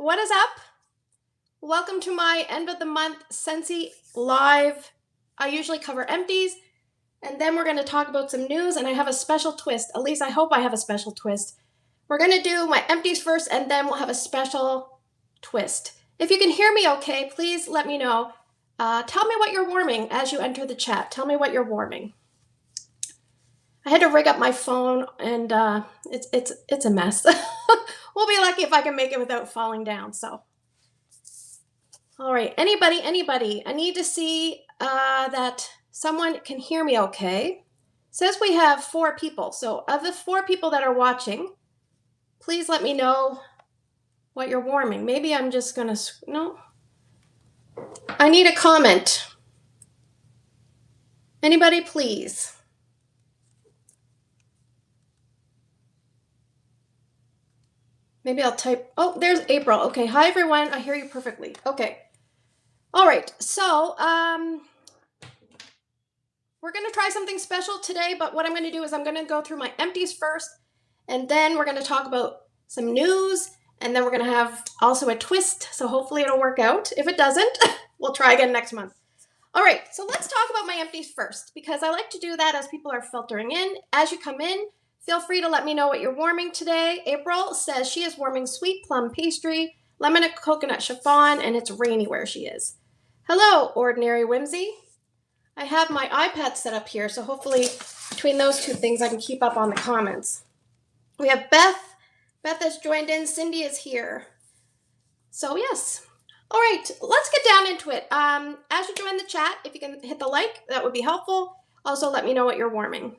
What is up? Welcome to my end of the month Scentsy live. I usually cover empties, and then we're going to talk about some news, and I have a special twist. At least I hope I have a special twist. We're going to do my empties first, and then we'll have a special twist. If you can hear me okay, please let me know. Tell me what you're warming as you enter the chat. Tell me what you're warming. I had to rig up my phone, and it's a mess. We'll be lucky if I can make it without falling down. So, all right, anybody, I need to see that someone can hear me okay. It says we have 4 people. So of the 4 people that are watching, please let me know what you're warming. Maybe I'm just gonna, no. I need a comment. Anybody, please. Maybe I'll type, oh, there's April. Okay, hi everyone, I hear you perfectly. Okay, all right, so we're gonna try something special today, but what I'm gonna do is I'm gonna go through my empties first, and then we're gonna talk about some news, and then we're gonna have also a twist, so hopefully it'll work out. If it doesn't, we'll try again next month. All right, so let's talk about my empties first, because I like to do that as people are filtering in. As you come in, feel free to let me know what you're warming today. April says she is warming sweet plum pastry, lemon and coconut chiffon, and it's rainy where she is. Hello, Ordinary Whimsy. I have my iPad set up here, so hopefully between those 2 things I can keep up on the comments. We have Beth. Beth has joined in. Cindy is here. So yes. All right, let's get down into it. As you join the chat, if you can hit the like, that would be helpful. Also, let me know what you're warming.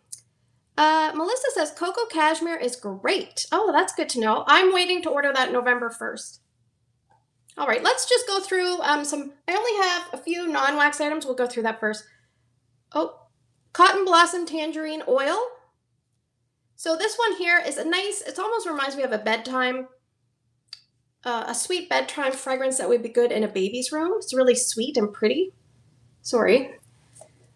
Melissa says Cocoa Cashmere is great. Oh, that's good to know. I'm waiting to order that November 1st. All right, let's just go through some. I only have a few non-wax items. We'll go through that first. Oh, Cotton Blossom Tangerine Oil. So this one here is a nice, it almost reminds me of a bedtime, a sweet bedtime fragrance that would be good in a baby's room. It's really sweet and pretty. Sorry.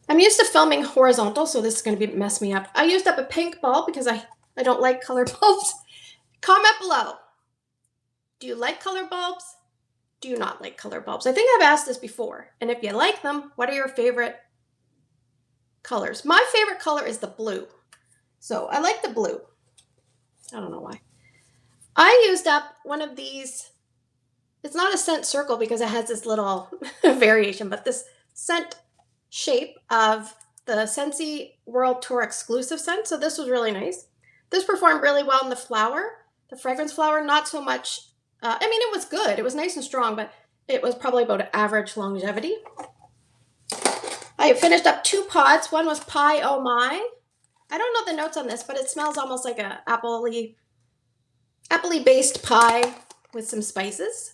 I'm used to filming horizontal, so this is going to mess me up. I used up a pink bulb because I don't like color bulbs. Comment below. Do you like color bulbs? Do you not like color bulbs? I think I've asked this before. And if you like them, what are your favorite colors? My favorite color is the blue. So I like the blue. I don't know why. I used up one of these. It's not a scent circle because it has this little variation, but this scent shape of the Scentsy World Tour exclusive scent. So this was really nice. This performed really well in the flower, the fragrance flower, not so much. I mean, it was good. It was nice and strong, but it was probably about average longevity. I finished up 2 pods. One was Pie Oh My. I don't know the notes on this, but it smells almost like a appley based pie with some spices.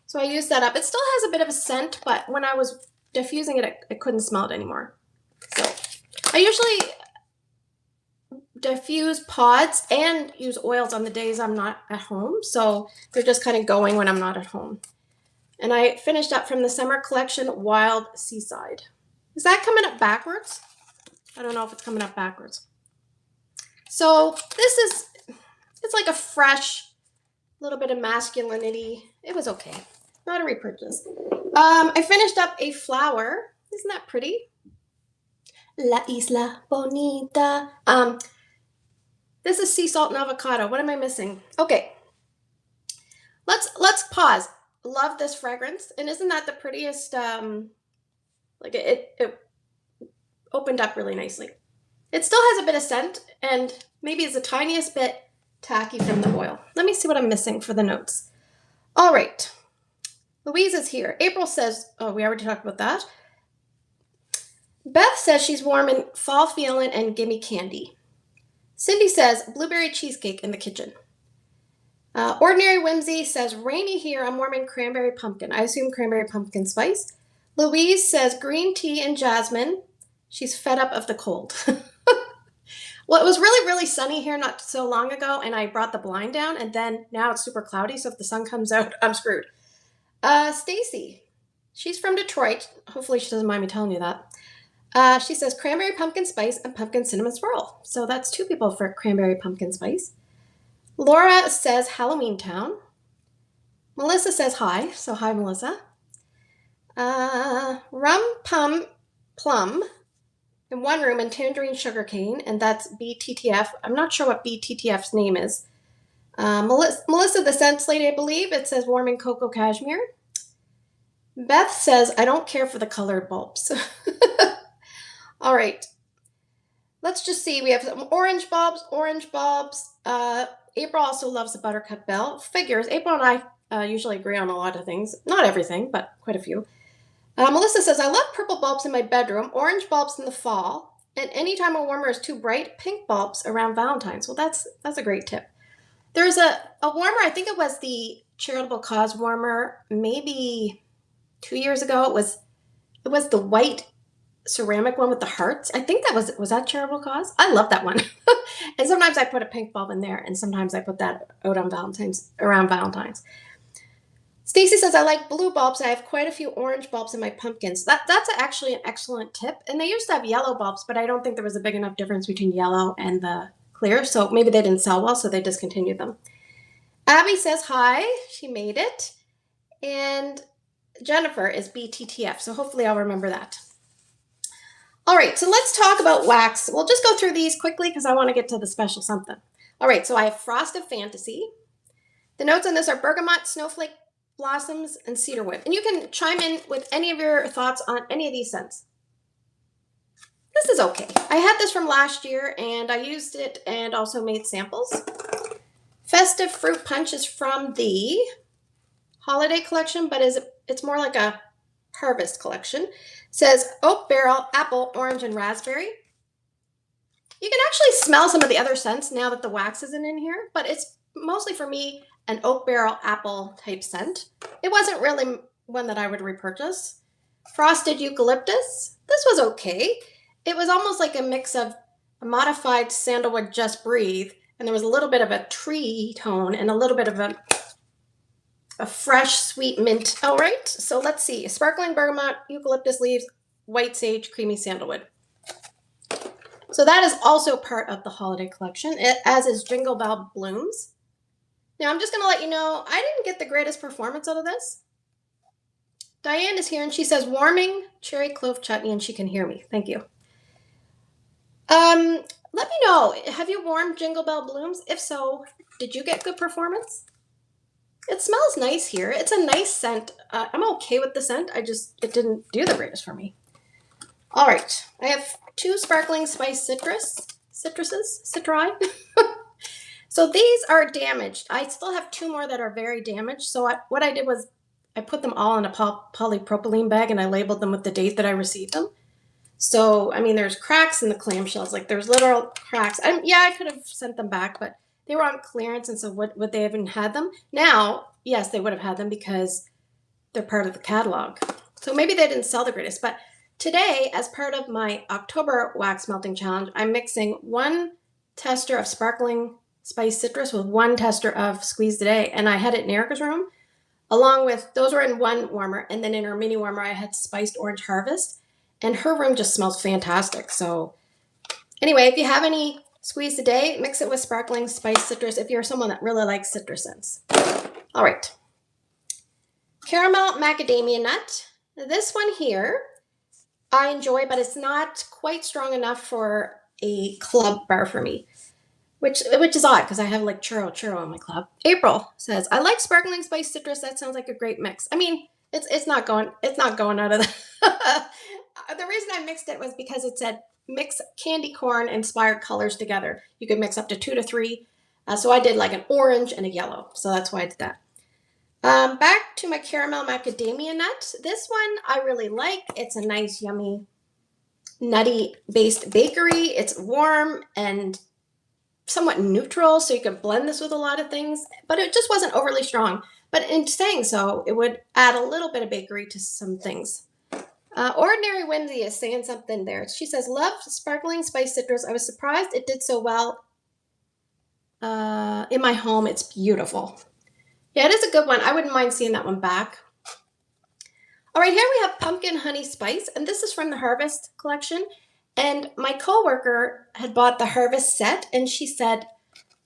So I used that up. It still has a bit of a scent, but when I was diffusing it, I couldn't smell it anymore. So I usually diffuse pods and use oils on the days I'm not at home. So they're just kind of going when I'm not at home. And I finished up from the summer collection, Wild Seaside. Is that coming up backwards? I don't know if it's coming up backwards. So this is, it's like a fresh little bit of masculinity. It was okay. Not a repurchase. I finished up a flower. Isn't that pretty? La Isla Bonita. This is sea salt and avocado. What am I missing? Okay. Let's pause. Love this fragrance. And isn't that the prettiest? Like it opened up really nicely. It still has a bit of scent, and maybe it's the tiniest bit tacky from the oil. Let me see what I'm missing for the notes. All right. Louise is here. April says, oh, we already talked about that. Beth says she's warm in fall feeling and gimme candy. Cindy says blueberry cheesecake in the kitchen. Ordinary Whimsy says rainy here. I'm warming cranberry pumpkin. I assume cranberry pumpkin spice. Louise says green tea and jasmine. She's fed up of the cold. Well, it was really, really sunny here not so long ago, and I brought the blind down, and then now it's super cloudy, so if the sun comes out, I'm screwed. Stacy, she's from Detroit. Hopefully she doesn't mind me telling you that. She says cranberry pumpkin spice and pumpkin cinnamon swirl. So that's 2 people for cranberry pumpkin spice. Laura says Halloween Town. Melissa says hi. So hi, Melissa. Rum plum in one room and tangerine sugarcane, and that's BTTF. I'm not sure what BTTF's name is. Melissa, the scents lady, I believe. It says warming cocoa cashmere. Beth says, I don't care for the colored bulbs. All right. Let's just see. We have some orange bulbs, orange bulbs. April also loves the buttercup bell. Figures. April and I usually agree on a lot of things. Not everything, but quite a few. Melissa says, I love purple bulbs in my bedroom, orange bulbs in the fall, and anytime a warmer is too bright, pink bulbs around Valentine's. Well, that's a great tip. There's a warmer, I think it was the Charitable Cause warmer, maybe 2 years ago. It was the white ceramic one with the hearts. I think that was that Charitable Cause? I love that one. And sometimes I put a pink bulb in there, and sometimes I put that out on around Valentine's. Stacy says, I like blue bulbs. I have quite a few orange bulbs in my pumpkins. That's actually an excellent tip. And they used to have yellow bulbs, but I don't think there was a big enough difference between yellow and the clear. So maybe they didn't sell well, so they discontinued them. Abby says hi. She made it. And Jennifer is BTTF. So hopefully I'll remember that. All right, so let's talk about wax. We'll just go through these quickly because I want to get to the special something. All right, so I have Frosted Fantasy. The notes on this are bergamot, snowflake, blossoms, and cedarwood. And you can chime in with any of your thoughts on any of these scents. This is okay. I had this from last year and I used it and also made samples. Festive Fruit Punch is from the holiday collection, but it's more like a harvest collection. It says oak barrel, apple, orange, and raspberry. You can actually smell some of the other scents now that the wax isn't in here, but it's mostly for me an oak barrel apple type scent. It wasn't really one that I would repurchase. Frosted Eucalyptus. This was okay. It was almost like a mix of a modified sandalwood Just Breathe, and there was a little bit of a tree tone and a little bit of a fresh sweet mint. All right, so let's see. Sparkling bergamot, eucalyptus leaves, white sage, creamy sandalwood. So that is also part of the holiday collection, as is Jingle Bell Blooms. Now, I'm just going to let you know, I didn't get the greatest performance out of this. Diane is here, and she says, warming cherry clove chutney, and she can hear me. Thank you. Let me know, have you warmed Jingle Bell Blooms? If so, did you get good performance? It smells nice here. It's a nice scent. I'm okay with the scent. It didn't do the greatest for me. All right, I have 2 sparkling spice citri. So these are damaged. I still have 2 more that are very damaged. So what I did was I put them all in a polypropylene bag and I labeled them with the date that I received them. So, I mean, there's cracks in the clamshells. Like there's literal cracks. I could have sent them back, but they were on clearance. And so would they even had them? Now, yes, they would have had them because they're part of the catalog. So maybe they didn't sell the greatest. But today, as part of my October wax melting challenge, I'm mixing 1 tester of sparkling spice citrus with 1 tester of Squeeze Today. And I had it in Erica's room, along with, those were in 1 warmer. And then in her mini warmer, I had Spiced Orange Harvest. And her room just smells fantastic. So anyway, if you have any Squeeze Today, mix it with sparkling spice citrus if you're someone that really likes citrus scents. All right. Caramel macadamia nut. This one here, I enjoy, but it's not quite strong enough for a club bar for me. Which is odd because I have like churro in my club. April says, I like sparkling spice citrus. That sounds like a great mix. I mean, it's not going out of the the reason I mixed it was because it said mix candy corn inspired colors together. You could mix up to 2 to 3. So I did like an orange and a yellow. So that's why I did that. Back to my caramel macadamia nut. This one I really like. It's a nice, yummy, nutty based bakery. It's warm and somewhat neutral, so you could blend this with a lot of things, but it just wasn't overly strong. But in saying so, it would add a little bit of bakery to some things. Ordinary Whimsy is saying something there. She says, love sparkling spice citrus. I was surprised it did so well in my home. It's beautiful. Yeah, it is a good one. I wouldn't mind seeing that one back. All right, here we have pumpkin honey spice, and this is from the Harvest collection. And my coworker had bought the Harvest set, and she said,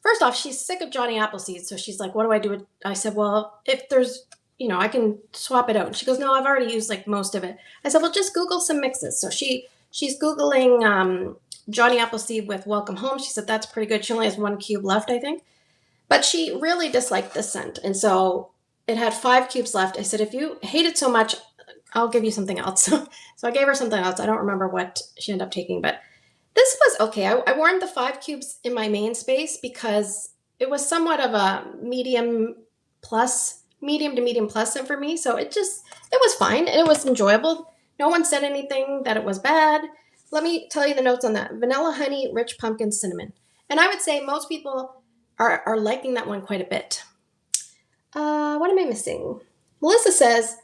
first off, she's sick of Johnny Appleseed. So she's like, what do I do? I said, well, if there's, I can swap it out. And she goes, no, I've already used like most of it. I said, well, just Google some mixes. So she's Googling Johnny Appleseed with Welcome Home. She said, that's pretty good. She only has 1 cube left, I think. But she really disliked this scent. And so it had 5 cubes left. I said, if you hate it so much, I'll give you something else. So I gave her something else. I don't remember what she ended up taking, but this was okay. I warmed the 5 cubes in my main space because it was somewhat of a medium to medium plus scent for me. So it was fine and it was enjoyable. No one said anything that it was bad. Let me tell you the notes on that. Vanilla, honey, rich pumpkin, cinnamon. And I would say most people are liking that one quite a bit. What am I missing? Melissa says,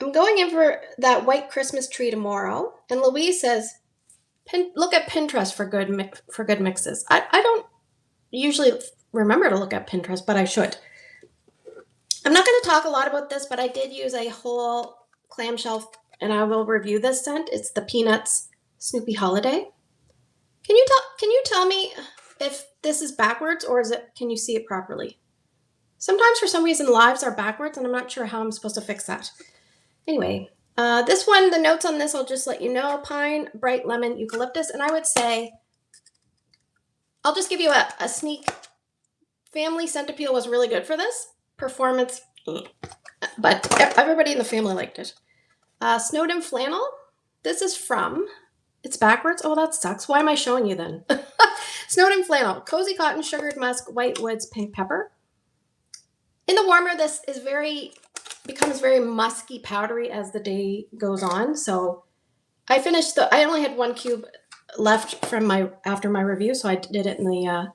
I'm going in for that white Christmas tree tomorrow. And Louise says, look at Pinterest for good mixes. I don't usually remember to look at Pinterest, but I should. I'm not going to talk a lot about this, but I did use a whole clamshell, and I will review this scent. It's the Peanuts Snoopy Holiday. Can you tell me if this is backwards or can you see it properly? Sometimes for some reason lives are backwards, and I'm not sure how I'm supposed to fix that. Anyway, this one, the notes on this, I'll just let you know. Pine, bright lemon, eucalyptus. And I would say, I'll just give you a sneak. Family scent appeal was really good for this. Performance, but everybody in the family liked it. Snowden flannel. This is from, it's backwards. Oh, that sucks. Why am I showing you then? Snowden flannel, cozy cotton, sugared musk, white woods, pink pepper. In the warmer, this becomes very musky, powdery as the day goes on. So I only had 1 cube left after my review, so I did it in the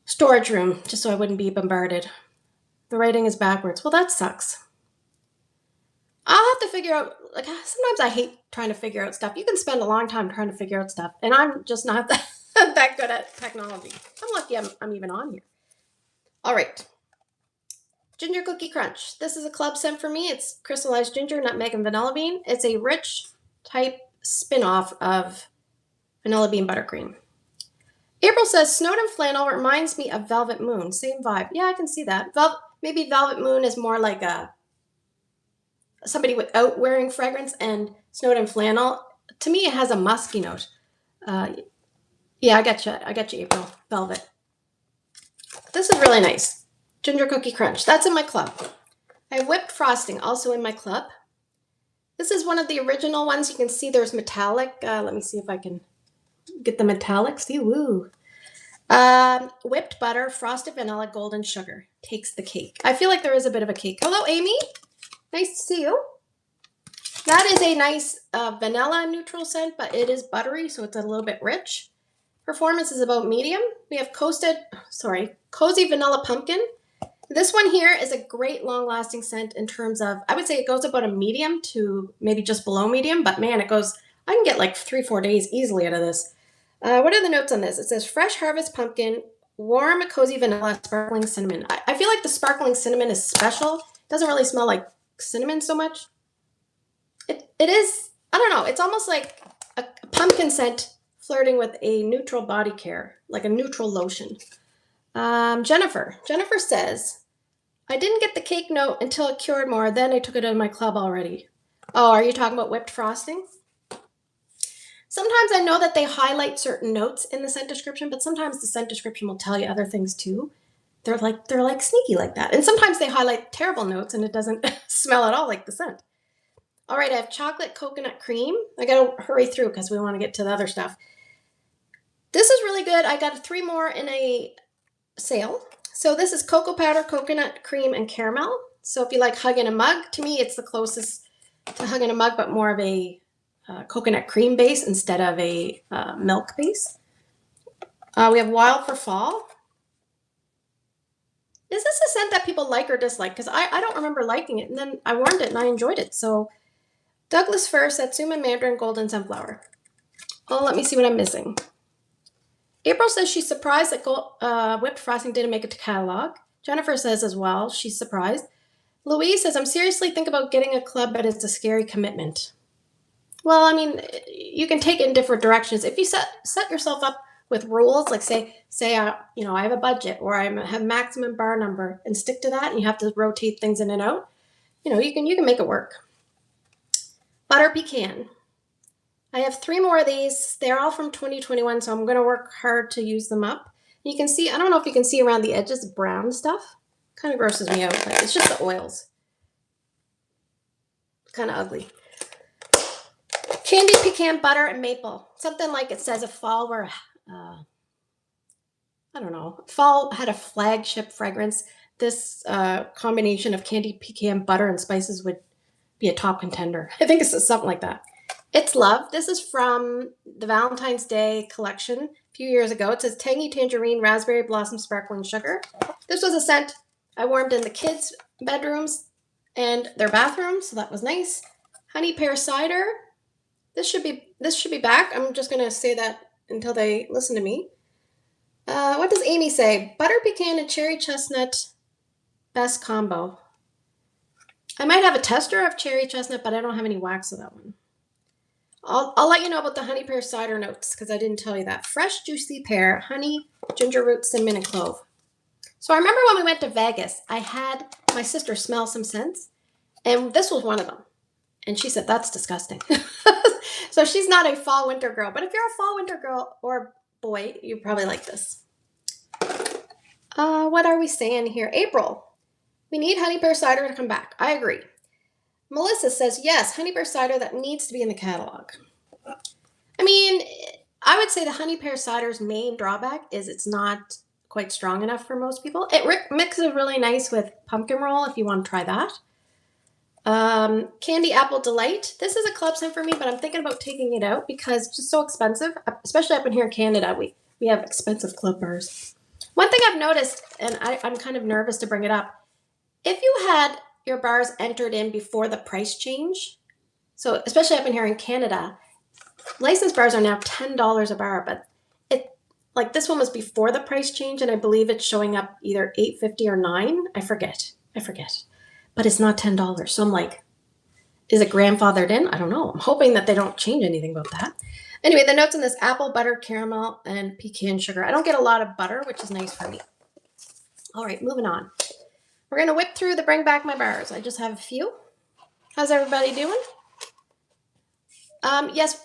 storage room just so I wouldn't be bombarded. The writing is backwards. Well, that sucks. I'll have to figure out, like, sometimes I hate trying to figure out stuff. You can spend a long time trying to figure out stuff, and I'm just not that good at technology. I'm lucky I'm even on here. All right. Ginger Cookie Crunch. This is a club scent for me. It's crystallized ginger, nutmeg, and vanilla bean. It's a rich type spin-off of vanilla bean buttercream. April says, Snowden flannel reminds me of Velvet Moon. Same vibe. Yeah, I can see that. Maybe Velvet Moon is more like somebody without wearing fragrance, and Snowden flannel, to me, it has a musky note. Yeah, I got you, April. Velvet. This is really nice. Ginger Cookie Crunch. That's in my club. I have whipped frosting, also in my club. This is one of the original ones. You can see there's metallic. Let me see if I can get the metallic. See, woo. Whipped butter, frosted vanilla, golden sugar. Takes the cake. I feel like there is a bit of a cake. Hello, Amy. Nice to see you. That is a nice vanilla neutral scent, but it is buttery, so it's a little bit rich. Performance is about medium. We have cozy vanilla pumpkin. This one here is a great long-lasting scent in terms of, I would say it goes about a medium to maybe just below medium, but man, I can get like 3-4 days easily out of this. What are the notes on this? It says fresh harvest pumpkin, warm, cozy vanilla, sparkling cinnamon. I feel like the sparkling cinnamon is special. It doesn't really smell like cinnamon so much. It is, I don't know, it's almost like a pumpkin scent flirting with a neutral body care, like a neutral lotion. Jennifer says, I didn't get the cake note until it cured more. Then I took it in my club already. Oh, are you talking about whipped frosting? Sometimes I know that they highlight certain notes in the scent description, but sometimes the scent description will tell you other things too. They're like sneaky like that. And sometimes they highlight terrible notes and it doesn't smell at all like the scent. All right, I have chocolate coconut cream. I gotta hurry through because we want to get to the other stuff. This is really good. I got 3 more in a sale. So this is cocoa powder, coconut cream, and caramel. So if you like hug in a mug, to me it's the closest to hug in a mug, but more of a coconut cream base instead of a milk base. We have Wild for Fall. Is this a scent that people like or dislike? Because I don't remember liking it, and then I warmed it and I enjoyed it. So Douglas Fir, Satsuma Mandarin, Golden Sunflower. Oh, let me see what I'm missing. April says she's surprised that whipped frosting didn't make it to catalog. Jennifer says as well, she's surprised. Louise says, I'm seriously thinking about getting a club, but it's a scary commitment. Well, I mean, you can take it in different directions. If you set yourself up with rules, like say you know, I have a budget or I have maximum bar number and stick to that, and you have to rotate things in and out. You know, you can make it work. Butter pecan. I have 3 more of these. They're all from 2021, so I'm going to work hard to use them up. You can see, I don't know if you can see around the edges, brown stuff. Kind of grosses me out, but it's just the oils. Kind of ugly. Candied pecan butter and maple. Something like it says if fall were, I don't know, fall had a flagship fragrance, this combination of candied pecan butter and spices would be a top contender. I think it's something like that. It's Love. This is from the Valentine's Day collection a few years ago. It says tangy tangerine, raspberry blossom, sparkling sugar. This was a scent I warmed in the kids' bedrooms and their bathrooms, so that was nice. Honey pear cider. This should be back. I'm just gonna say that until they listen to me. What does Amy say? Butter pecan and cherry chestnut, best combo. I might have a tester of cherry chestnut, but I don't have any wax of that one. I'll let you know about the honey pear cider notes because I didn't tell you that. Fresh, juicy pear, honey, ginger root, cinnamon, and clove. So I remember when we went to Vegas, I had my sister smell some scents, and this was one of them. And she said, that's disgusting. So she's not a fall winter girl, but if you're a fall winter girl or boy, you probably like this. What are we saying here? April. We need honey pear cider to come back. I agree. Melissa says, yes, honey pear cider that needs to be in the catalog. I mean, I would say the honey pear cider's main drawback is it's not quite strong enough for most people. It mixes really nice with pumpkin roll if you want to try that. Candy Apple Delight. This is a club scent for me, but I'm thinking about taking it out because it's just so expensive, especially up in here in Canada. We have expensive club bars. One thing I've noticed, and I'm kind of nervous to bring it up, if you had your bars entered in before the price change, so especially up in here in Canada, licensed bars are now $10 a bar, but like this one was before the price change, and I believe it's showing up either $8.50 or $9. I forget. But it's not $10. So I'm like, is it grandfathered in? I don't know. I'm hoping that they don't change anything about that. Anyway, the notes on this: apple, butter, caramel, and pecan sugar. I don't get a lot of butter, which is nice for me. All right, moving on. We're going to whip through the Bring Back My Bars. I just have a few. How's everybody doing? Yes,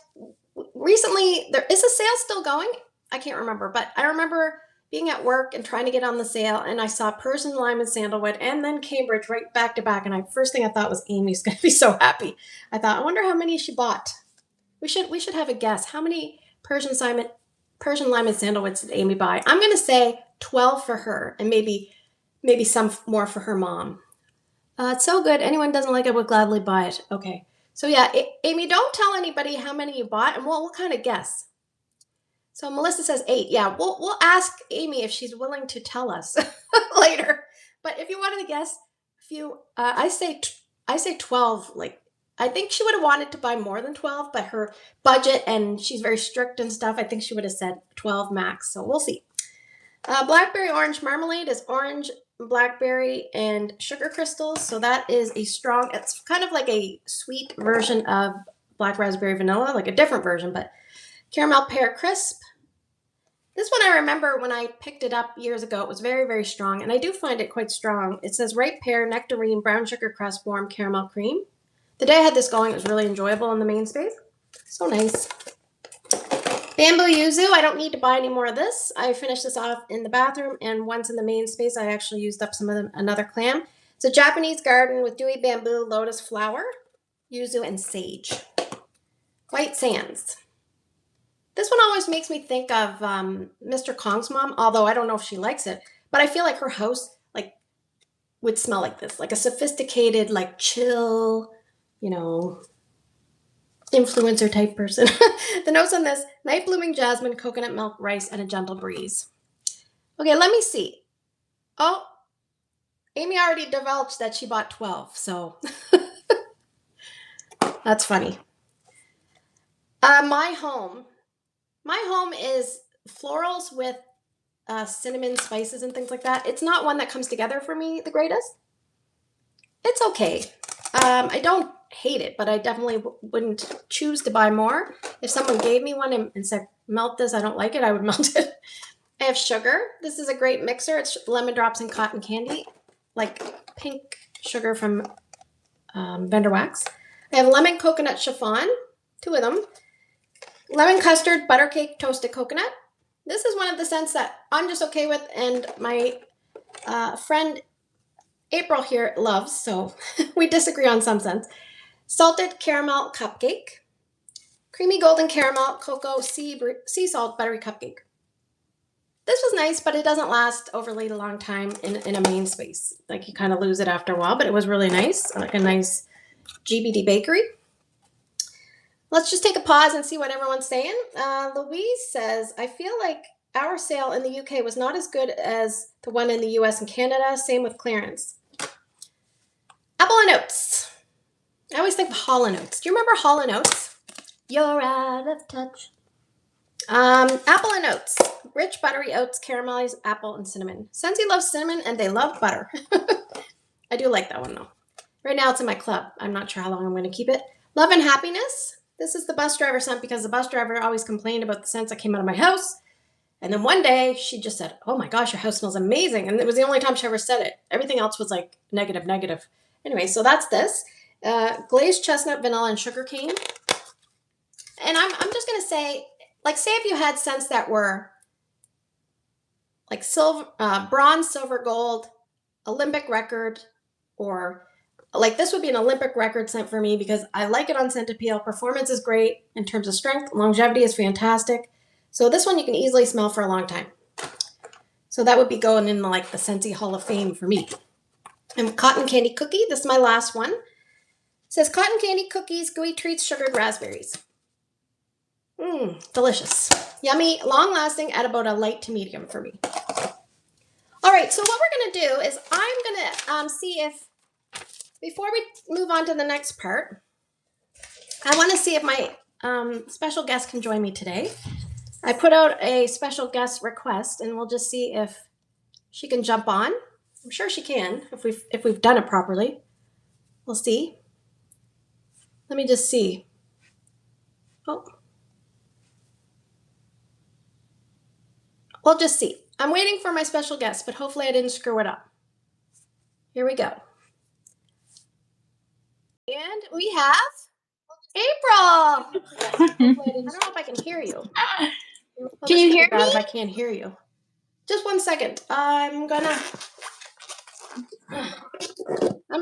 recently, there is a sale still going. I can't remember, but I remember being at work and trying to get on the sale, and I saw Persian Lime and Sandalwood and then Cambridge right back to back, and first thing I thought was Amy's going to be so happy. I thought, I wonder how many she bought. We should have a guess. How many Persian Lime and Sandalwoods did Amy buy? I'm going to say 12 for her, and maybe some more for her mom. It's so good. Anyone doesn't like it would gladly buy it. Okay. So yeah, Amy, don't tell anybody how many you bought, and we'll kind of guess. So Melissa says 8. Yeah, we'll ask Amy if she's willing to tell us later. But if you wanted to guess, I say 12. Like, I think she would have wanted to buy more than 12, but her budget, and she's very strict and stuff, I think she would have said 12 max. So we'll see. Blackberry orange marmalade is orange, blackberry, and sugar crystals. So that is it's kind of like a sweet version of black raspberry vanilla, like a different version, but caramel pear crisp. This one I remember when I picked it up years ago, it was very, very strong, and I do find it quite strong. It says ripe pear, nectarine, brown sugar crust, warm caramel cream. The day I had this going, it was really enjoyable in the main space. So nice. Bamboo yuzu, I don't need to buy any more of this. I finished this off in the bathroom, and once in the main space, I actually used up some of another clam. It's a Japanese garden with dewy bamboo, lotus flower, yuzu, and sage. White sands. This one always makes me think of Mr. Kong's mom, although I don't know if she likes it, but I feel like her house would smell like this, like a sophisticated, chill, influencer type person. The notes on this: night blooming jasmine, coconut milk, rice, and a gentle breeze. Okay, let me see. Oh, Amy already divulged that she bought 12, so that's funny. My home is florals with cinnamon, spices, and things like that. It's not one that comes together for me the greatest. It's okay. I don't hate it, but I definitely wouldn't choose to buy more. If someone gave me one and said, melt this. I don't like it. I would melt it. I have sugar. This is a great mixer. It's lemon drops and cotton candy, like pink sugar from Vendor Wax. I have lemon coconut chiffon, 2 of them. Lemon custard, butter cake, toasted coconut. This is one of the scents that I'm just okay with, and my friend April here loves, so we disagree on some scents. Salted caramel cupcake. Creamy golden caramel cocoa sea salt buttery cupcake. This was nice, but it doesn't last overly long time in a main space. Like you kind of lose it after a while, but it was really nice, like a nice GBD bakery. Let's just take a pause and see what everyone's saying. Louise says, I feel like our sale in the UK was not as good as the one in the US and Canada. Same with clearance. Apple and Oats. I always think of Hall and Oats. Do you remember Hall and Oats? You're out of touch. Apple and Oats. Rich buttery oats, caramelized apple and cinnamon. Scentsy loves cinnamon and they love butter. I do like that one though. Right now it's in my club. I'm not sure how long I'm going to keep it. Love and Happiness. This is the bus driver scent because the bus driver always complained about the scents that came out of my house. And then one day she just said, oh my gosh, your house smells amazing. And it was the only time she ever said it. Everything else was like negative. Anyway, so that's this. Glazed chestnut, vanilla, and sugar cane. And I'm just going to say, like, say if you had scents that were like silver, bronze, silver, gold, Olympic record, or like this would be an Olympic record scent for me because I like it on Scent Appeal. Performance is great in terms of strength. Longevity is fantastic. So this one you can easily smell for a long time. So that would be going in like the Scentsy Hall of Fame for me. And cotton candy cookie. This is my last one. It says cotton candy cookies, gooey treats, sugared raspberries. Delicious. Yummy, long-lasting at about a light to medium for me. All right, so what we're going to do is I'm going to see if, before we move on to the next part, I want to see if my special guest can join me today. I put out a special guest request, and we'll just see if she can jump on. I'm sure she can if we've done it properly. We'll see. Let me just see. Oh. We'll just see. I'm waiting for my special guest, but hopefully I didn't screw it up. Here we go. And we have April. I don't know if I can hear you. Can you hear me? If I can't hear you. Just 1 second. I'm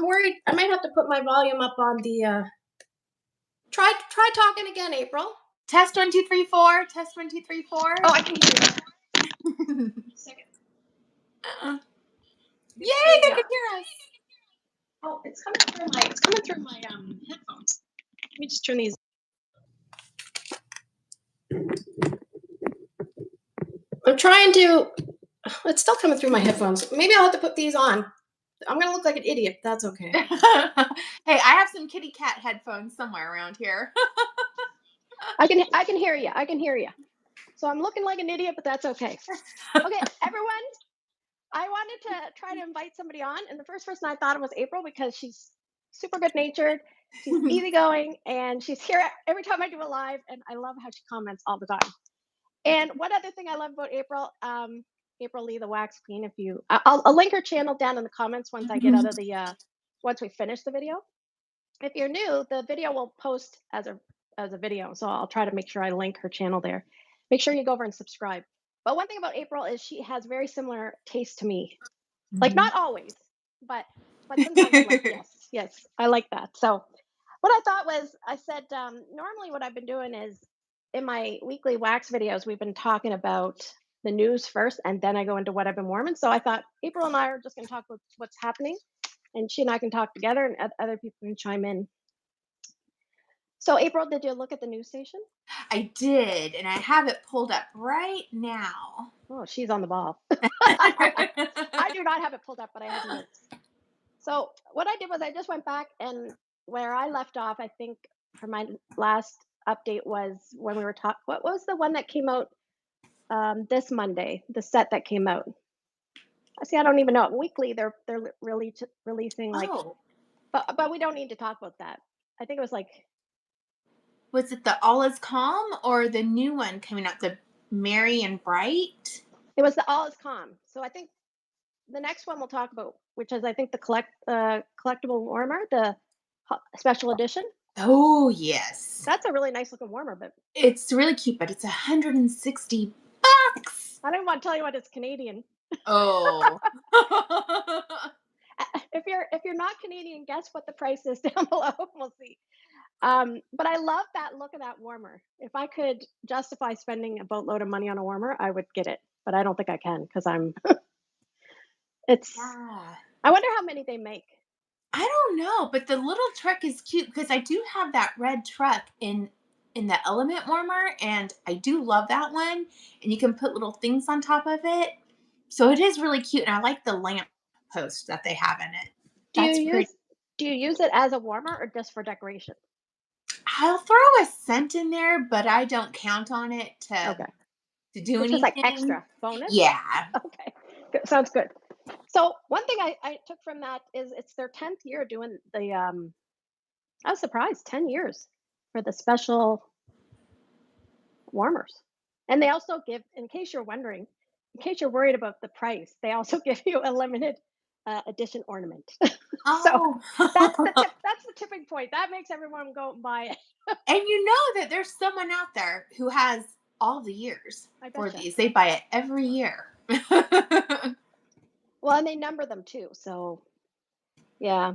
worried. I might have to put my volume up on the. Try talking again, April. Test 1 2 3 4. Test 1 2 3 4. Oh, I can hear you. Second. Yay! They can hear us. Oh, it's coming through my headphones. Let me just turn these. I'm trying to. It's still coming through my headphones. Maybe I'll have to put these on. I'm gonna look like an idiot. But that's okay. Hey, I have some kitty cat headphones somewhere around here. I can hear you. I can hear you. So I'm looking like an idiot, but that's okay. Okay, everyone. I wanted to try to invite somebody on, and the first person I thought of was April because she's super good natured, she's easygoing, and she's here every time I do a live, and I love how she comments all the time. And one other thing I love about April, April Lee, the Wax Queen. If you, I'll link her channel down in the comments once I get out of the, once we finish the video. If you're new, the video will post as a video, so I'll try to make sure I link her channel there. Make sure you go over and subscribe. But one thing about April is she has very similar taste to me. Like not always, but sometimes I'm like, yes, I like that. So what I thought was, I said, normally what I've been doing is in my weekly wax videos, we've been talking about the news first, and then I go into what I've been warming. So I thought April and I are just going to talk about what's happening, and she and I can talk together, and other people can chime in. So April, did you look at the news station? I did, and I have it pulled up right now. Oh, she's on the ball. I do not have it pulled up, but I have notes. So what I did was I just went back, and where I left off, I think for my last update was when we were talking. What was the one that came out this Monday? The set that came out. See, I don't even know. Weekly, they're really releasing like. Oh. But we don't need to talk about that. I think it was like Was it the All Is Calm or the new one coming out, the Merry and Bright? It was the All Is Calm. So I think the next one we'll talk about, which is I think the collectible warmer, the special edition. Oh, yes. That's a really nice looking warmer, but It's really cute, but it's $160. I don't want to tell you what it's Canadian. Oh. If you're not Canadian, guess what the price is down below. We'll see. But I love that look of that warmer. If I could justify spending a boatload of money on a warmer, I would get it. But I don't think I can because I'm. It's. Yeah. I wonder how many they make. I don't know, but the little truck is cute because I do have that red truck in the element warmer, and I do love that one. And you can put little things on top of it, so it is really cute. And I like the lamp post that they have in it. Do you That's pretty. use do you use it as a warmer or just for decoration? I'll throw a scent in there, but I don't count on it Okay. to do It's just like anything. extra bonus. Yeah. Okay. Good. Sounds good. So one thing I took from that is it's their 10th year doing the I was surprised, 10 years for the special warmers. And they also give, in case you're wondering, in case you're worried about the price, they also give you a limited edition ornament. So Oh. that's the tipping point. That makes everyone go and buy it. And you know that there's someone out there who has all the years I for betcha. these. They buy it every year. Well, and they number them too. So yeah.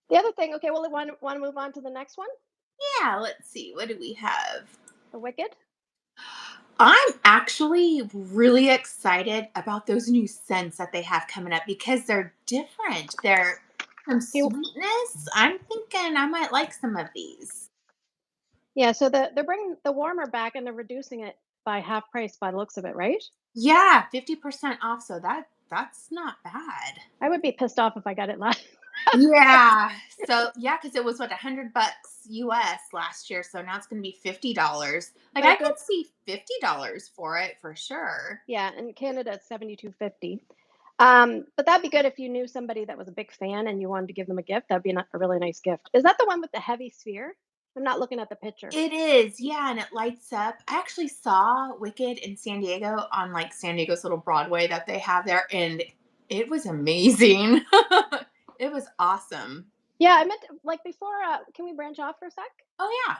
The other thing, okay, well, want to move on to the next one, Yeah, let's see. What do we have? the Wicked. I'm actually really excited about those new scents that they have coming up because they're different. They're some Do you, sweetness. I'm thinking I might like some of these. yeah, so they're bringing the warmer back and they're reducing it by half price by the looks of it, right? Yeah, 50% off. So that's not bad. I would be pissed off if I got it last. Yeah. So yeah, because it was what $100 US last year. So now it's gonna be $50. Like But I a could good, see $50 for it for sure. yeah, in Canada it's 72.50. But that'd be good if you knew somebody that was a big fan and you wanted to give them a gift. That'd be a really nice gift. Is that the one with the heavy sphere? I'm not looking at the picture. It is, yeah, and it lights up. I actually saw Wicked in San Diego on like San Diego's little Broadway that they have there, and it was amazing. It was awesome. Yeah, I meant like before. Can we branch off for a sec? Oh yeah.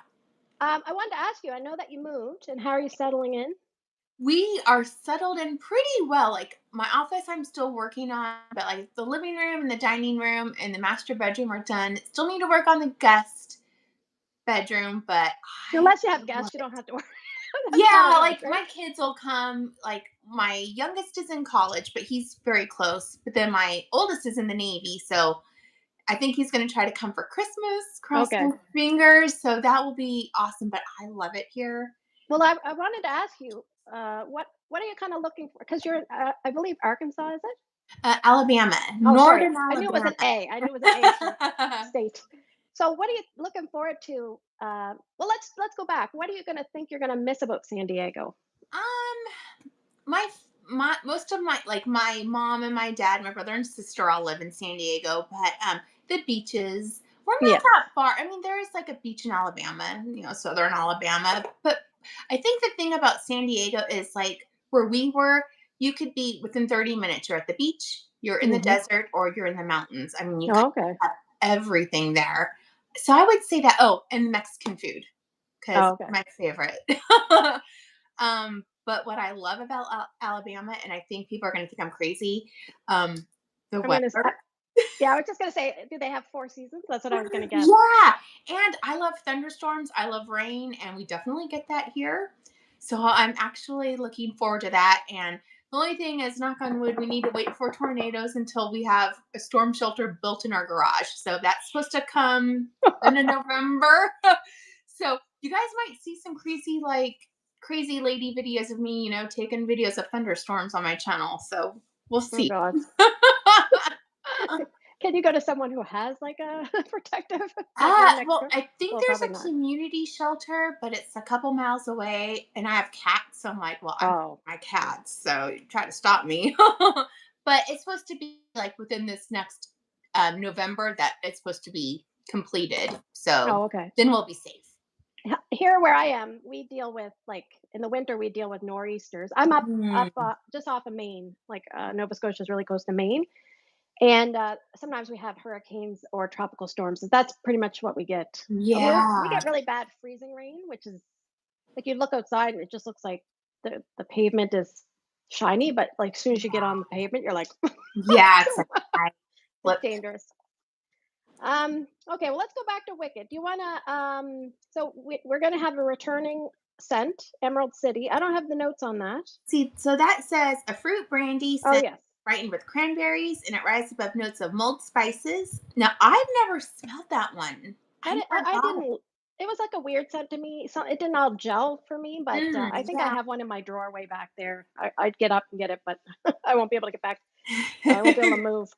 I wanted to ask you. I know that you moved, and how are you settling in? We are settled in pretty well. Like my office, I'm still working on, but like the living room and the dining room and the master bedroom are done. Still need to work on the guest bedroom, but I Unless you have love guests, you it. don't have to worry. That's not Yeah, as much, like right? my kids will come. Like my youngest is in college, but he's very close. But then my oldest is in the Navy, so I think he's going to try to come for Christmas. Cross Okay. my fingers. So that will be awesome. But I love it here. Well, I wanted to ask you, what are you kind of looking for? Because you're, I believe, Arkansas, is it? Alabama, Oh, sorry. Northern I knew it was Alabama. an A. I knew it was an A for state. So, what are you looking forward to? Well, let's go back. What are you going to think you're going to miss about San Diego? My my most of my like my mom and my dad, my brother and sister all live in San Diego, but the beaches. We're not Yeah. that far. I mean, there is like a beach in Alabama, southern Alabama. But I think the thing about San Diego is like where we were, you could be within 30 minutes. You're at the beach, you're in the Hmm. desert, or you're in the mountains. I mean, you kind Oh, of okay. have everything there. So I would say that. Oh, and Mexican food because Oh, okay. my favorite. But what I love about Alabama, and I think people are going to think I'm crazy, the I'm gonna. weather. Yeah, I was just gonna say, do they have 4 seasons? That's what I was gonna guess. Yeah, and I love thunderstorms. I love rain, and we definitely get that here. So I'm actually looking forward to that. And the only thing is, knock on wood, we need to wait for tornadoes until we have a storm shelter built in our garage. So that's supposed to come in November. So you guys might see some crazy lady videos of me, taking videos of thunderstorms on my channel. So we'll Oh see. God. Can you go to someone who has like a protective, like one next Well, door? I think Well, there's probably a not. community shelter, but it's a couple miles away, and I have cats, so I'm like, well, I'm Oh, my cats, so you try to stop me. But it's supposed to be like within this next November that it's supposed to be completed, so oh, okay. then we'll be safe. Here where I am, we deal with like in the winter we deal with nor'easters. I'm up Mm, just off of Maine, like Nova Scotia is really close to Maine, and sometimes we have hurricanes or tropical storms. That's pretty much what we get. We yeah. get really bad freezing rain, which is like you look outside and it just looks like the pavement is shiny, but like as soon as you get on the pavement, you're like, Yeah, it's like I it's flip. dangerous. Okay, well, let's go back to Wicked. Do you wanna, so we're gonna have a returning scent, Emerald City. I don't have the notes on that. See, so that says a fruit brandy Oh, scent yes. brightened with cranberries and it rises above notes of mulled spices. Now, I've never smelled that one. I never I got it. didn't, it was like a weird scent to me. So it didn't all gel for me, but I think I Yeah. have one in my drawer way back there. I'd get up and get it, but I won't be able to get back. I won't be able to move.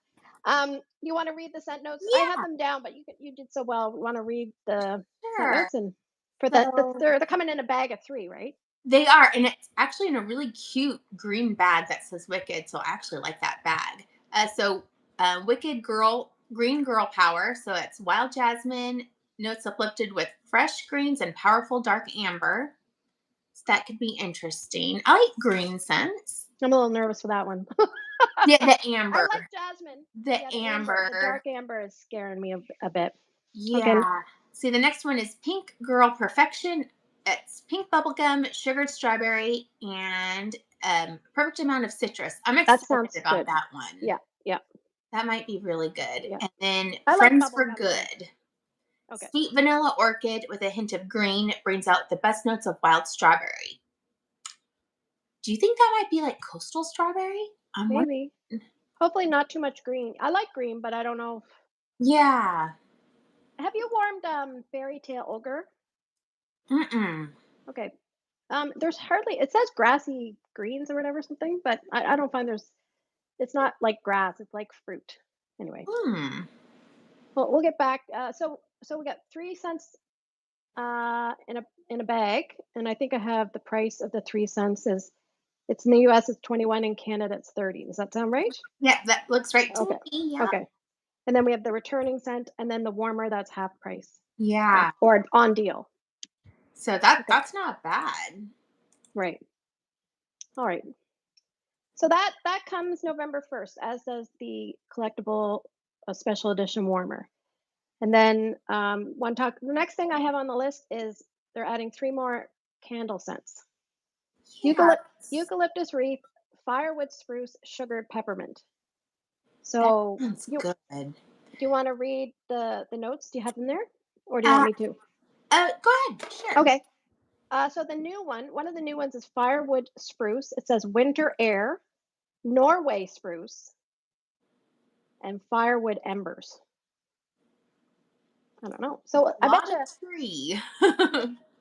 You want to read the scent notes? I had Yeah, them down, but you did so well. We want to read the scent sure. notes and for So they're coming in a bag of 3, right? they are, and it's actually in a really cute green bag that says Wicked. So I actually like that bag. Wicked Girl, Green Girl Power. So it's wild jasmine, notes uplifted with fresh greens and powerful dark amber. So that could be interesting. I like green scents. I'm a little nervous for that one. Yeah, the I like amber. jasmine. The Yeah, the amber. dark amber is scaring me a bit. Okay, Yeah. See, the next one is Pink Girl Perfection. It's pink bubblegum, sugared strawberry, and perfect amount of citrus. I'm that excited sounds about good. that one. Yeah, yeah, That might be really good. yeah. And then I like Friends for bubblegum scents. Good. Okay, Sweet vanilla orchid with a hint of green. It brings out the best notes of wild strawberry. Do you think that might be like coastal strawberry? I'm wondering. maybe. Hopefully not too much green. I like green, but I don't know. Yeah. Have you warmed fairy tale ogre? Mm-mm. Okay. There's hardly. It says grassy greens or whatever something, but I don't find there's. It's not like grass. It's like fruit. Anyway, Hmm. well, we'll get back. So we got 3 cents in a bag, and I think I have the price of the 3 cents is it's in the US it's 21, in Canada it's 30. Does that sound right? Yeah, that looks right to Okay. me. Yeah. Okay. And then we have the returning cent and then the warmer that's half price Yeah. or on deal. So that Okay. that's not bad. Right. All right. So that comes November 1st, as does the collectible special edition warmer. And then the next thing I have on the list is they're adding 3 more candle scents. Yes. Eucalyptus wreath, firewood spruce, sugared peppermint. That So sounds you good. do you want to read the notes? Do you have them there, or do you want Uh, me to? Go ahead. Sure. Okay. So one of the new ones is firewood spruce. It says winter air, Norway spruce, and firewood embers. I don't know. So I bet Lot of you. tree.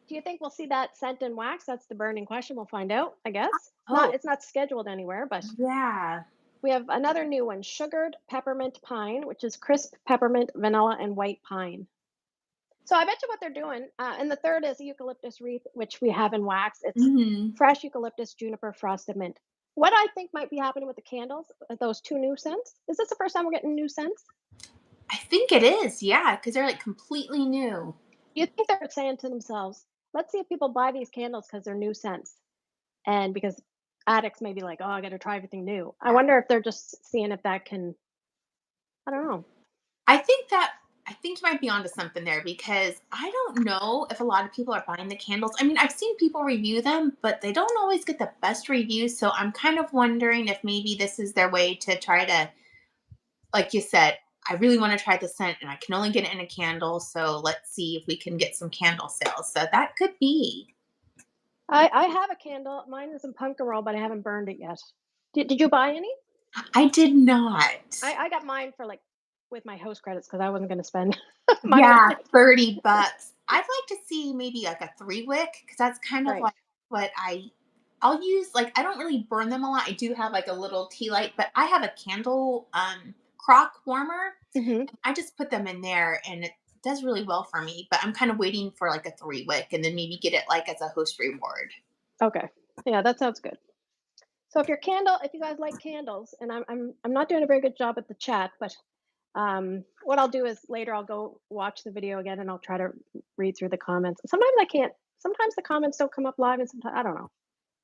Do you think we'll see that scent in wax? That's the burning question. We'll find out. I guess Oh, it's not scheduled anywhere, but yeah. we have another new one, sugared peppermint pine, which is crisp peppermint, vanilla, and white pine. So I bet you what they're doing. And the third is eucalyptus wreath, which we have in wax. It's Hmm. fresh eucalyptus, juniper, frosted mint. What I think might be happening with the candles, those 2 new scents. Is this the first time we're getting new scents? I think it is. Yeah, because they're like completely new. Do you think they're saying to themselves, let's see if people buy these candles because they're new scents? And because addicts may be like, oh, I got to try everything new. I wonder if they're just seeing if that can, I don't know. I think that I think you might be onto something there because I don't know if a lot of people are buying the candles. I mean, I've seen people review them, but they don't always get the best reviews. So I'm kind of wondering if maybe this is their way to try to, like you said, I really want to try the scent and I can only get it in a candle. So let's see if we can get some candle sales. So that could be. I have a candle. Mine is in pumpkin roll, but I haven't burned it yet. Did you buy any? I did not. I got mine for like with my host credits because I wasn't going to spend money on Yeah, it. $30. I'd like to see maybe like a 3 wick because that's kind of Right. like what I'll use. Like I don't really burn them a lot. I do have like a little tea light, but I have a candle crock warmer. Hmm. I just put them in there and it does really well for me. But I'm kind of waiting for like a 3 wick and then maybe get it like as a host reward. Okay. Yeah, that sounds good. So if you guys like candles, and I'm not doing a very good job at the chat, but What I'll do is later I'll go watch the video again and I'll try to read through the comments. Sometimes I can't. Sometimes the comments don't come up live, and sometimes I don't know.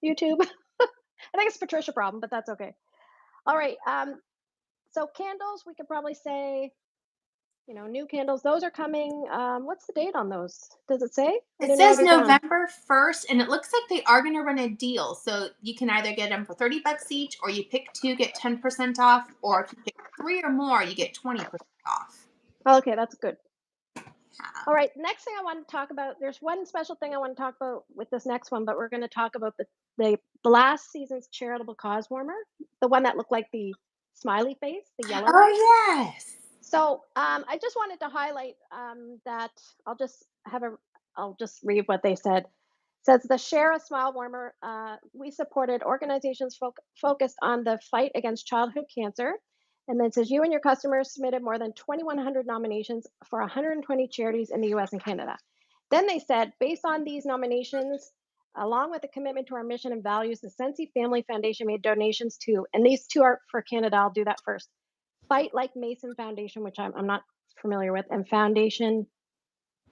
YouTube. I think it's a Patricia problem, but that's okay. All right. So candles, we could probably say, new candles. Those are coming. What's the date on those? Does it say? I It didn't write says it down. November 1st, and it looks like they are going to run a deal. So you can either get them for $30 each, or you pick two, get 10% off, or if you pick three or more, you get 20% off. Okay, that's good. Yeah. All right, next thing I want to talk about, there's one special thing I want to talk about with this next one, but we're going to talk about the last season's charitable cause warmer, the one that looked like the smiley face, the yellow one. Oh, yes. So I just wanted to highlight that I'll just read what they said. It says the Share a Smile Warmer. We supported organizations focused on the fight against childhood cancer. And then it says you and your customers submitted more than 2,100 nominations for 120 charities in the US and Canada. Then they said, based on these nominations, along with a commitment to our mission and values, the Scentsy Family Foundation made donations to, and these two are for Canada, I'll do that first. Fight Like Mason Foundation, which I'm not familiar with, and Foundation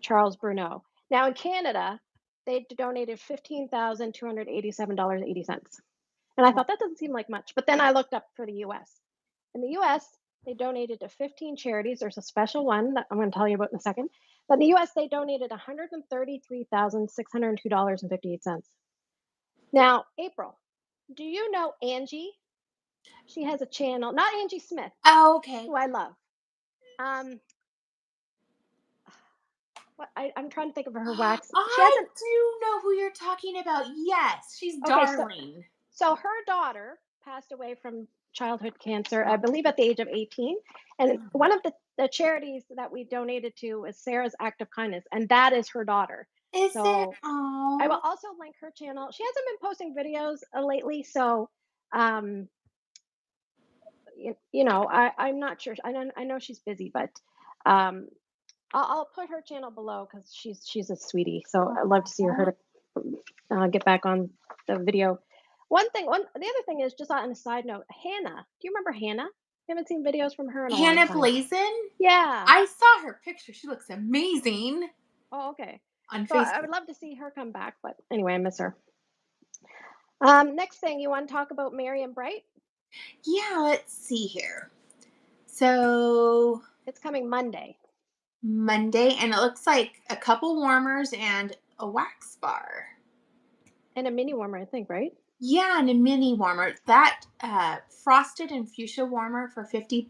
Charles Bruneau. Now in Canada, they donated $15,287.80. And I thought that doesn't seem like much. But then I looked up for the US. In the US, they donated to 15 charities. There's a special one that I'm going to tell you about in a second. But in the US, they donated $133,602.58. Now, April, do you know Angie? She has a channel, not Angie Smith, Oh, okay. who I love. Um, I'm trying to think of her wax. She I hasn't. do know who you're talking about. Yes, she's Okay, darling. so her daughter passed away from childhood cancer, I believe, at the age of 18. And one of the charities that we donated to was Sarah's Act of Kindness, and that is her daughter. Is it? So I will Oh, also link her channel. She hasn't been posting videos lately, so um, I'm not sure. I know she's busy, but um, I'll put her channel below because she's a sweetie. So I'd love to see her to get back on the video. The other thing is just on a side note, Hannah. Do you remember Hannah? You haven't seen videos from her in a long Hannah time. Blazin? Yeah. I saw her picture. She looks amazing Oh, okay. on So I would Facebook. love to see her come back, but anyway, I miss her. Next thing, you want to talk about Merry and Bright? Yeah, let's see here. So It's coming Monday. Monday, and it looks like a couple warmers and a wax bar. And a mini warmer, I think, right? Yeah, and a mini warmer. That frosted and fuchsia warmer for $50.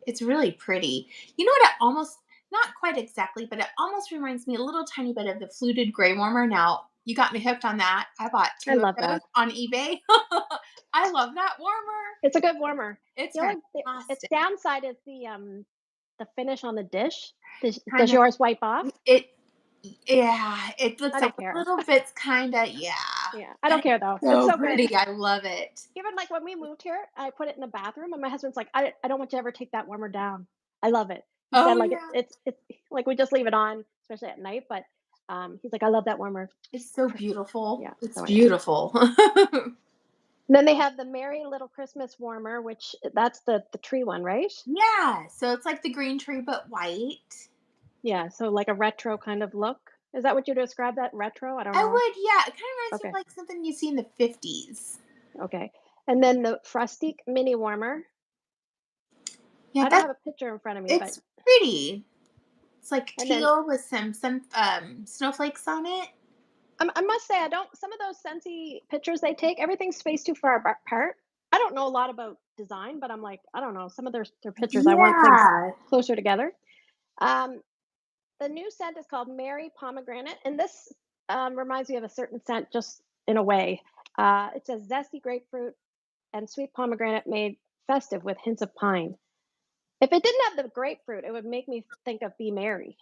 It's really pretty. You know what? It almost, not quite exactly, but it almost reminds me a little tiny bit of the fluted gray warmer. Now, you got me hooked on that. I bought I two of love those that. on eBay. I love that warmer. It's a good warmer. It's The only its fantastic. downside is the finish on the dish. Does Kind of yours wipe off? it. Yeah, it I looks like don't care. little bits, kind of. Yeah, Yeah, I don't care though. It's so so good. pretty. I love it. Even like when we moved here, I put it in the bathroom, and my husband's like, I don't want you to ever take that warmer down. I love it. He Oh said like yeah. it's like we just leave it on, especially at night. But he's like, I love that warmer. It's so beautiful. Yeah. It's So anyway, beautiful. and then they have the Merry Little Christmas warmer, which that's the tree one, right? Yeah, so it's like the green tree but white. Yeah. So like a retro kind of look. Is that what you describe that retro? I don't I know. would, yeah. It kind of reminds me of Okay. like something you see in the 50s. Okay. And then the Frosty mini warmer. Yeah, I don't have a picture in front of me, but it's pretty. It's like and then teal with some snowflakes on it. I must say I don't. Some of those Scentsy pictures they take, everything's spaced too far apart. I don't know a lot about design, but I'm like, I don't know. Some of their pictures, I want things Yeah. closer together. Um, the new scent is called Merry Pomegranate, and this reminds me of a certain scent, just in a way. It says zesty grapefruit and sweet pomegranate made festive with hints of pine. If it didn't have the grapefruit, it would make me think of Be Merry,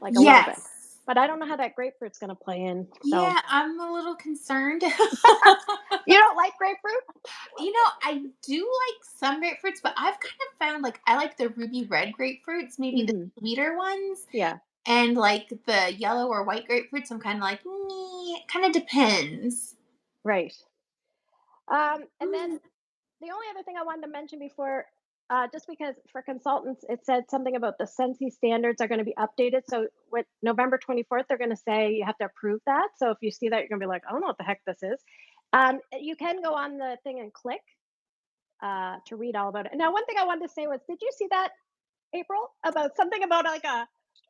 like a little bit. Yes. But I don't know how that grapefruit's going to play in. So Yeah, I'm a little concerned. you don't like grapefruit? I do like some grapefruits, but I've kind of found like I like the ruby red grapefruits, maybe the Hmm. sweeter ones. Yeah. And like the yellow or white grapefruits, I'm kind of like, it kind of depends. Right. And then Mm. the only other thing I wanted to mention before just because for consultants, it said something about the Scentsy standards are going to be updated. So with November 24th, they're going to say you have to approve that. So if you see that, you're going to be like, I don't know what the heck this is. You can go on the thing and click to read all about it. Now, one thing I wanted to say was, did you see that, April, about something about like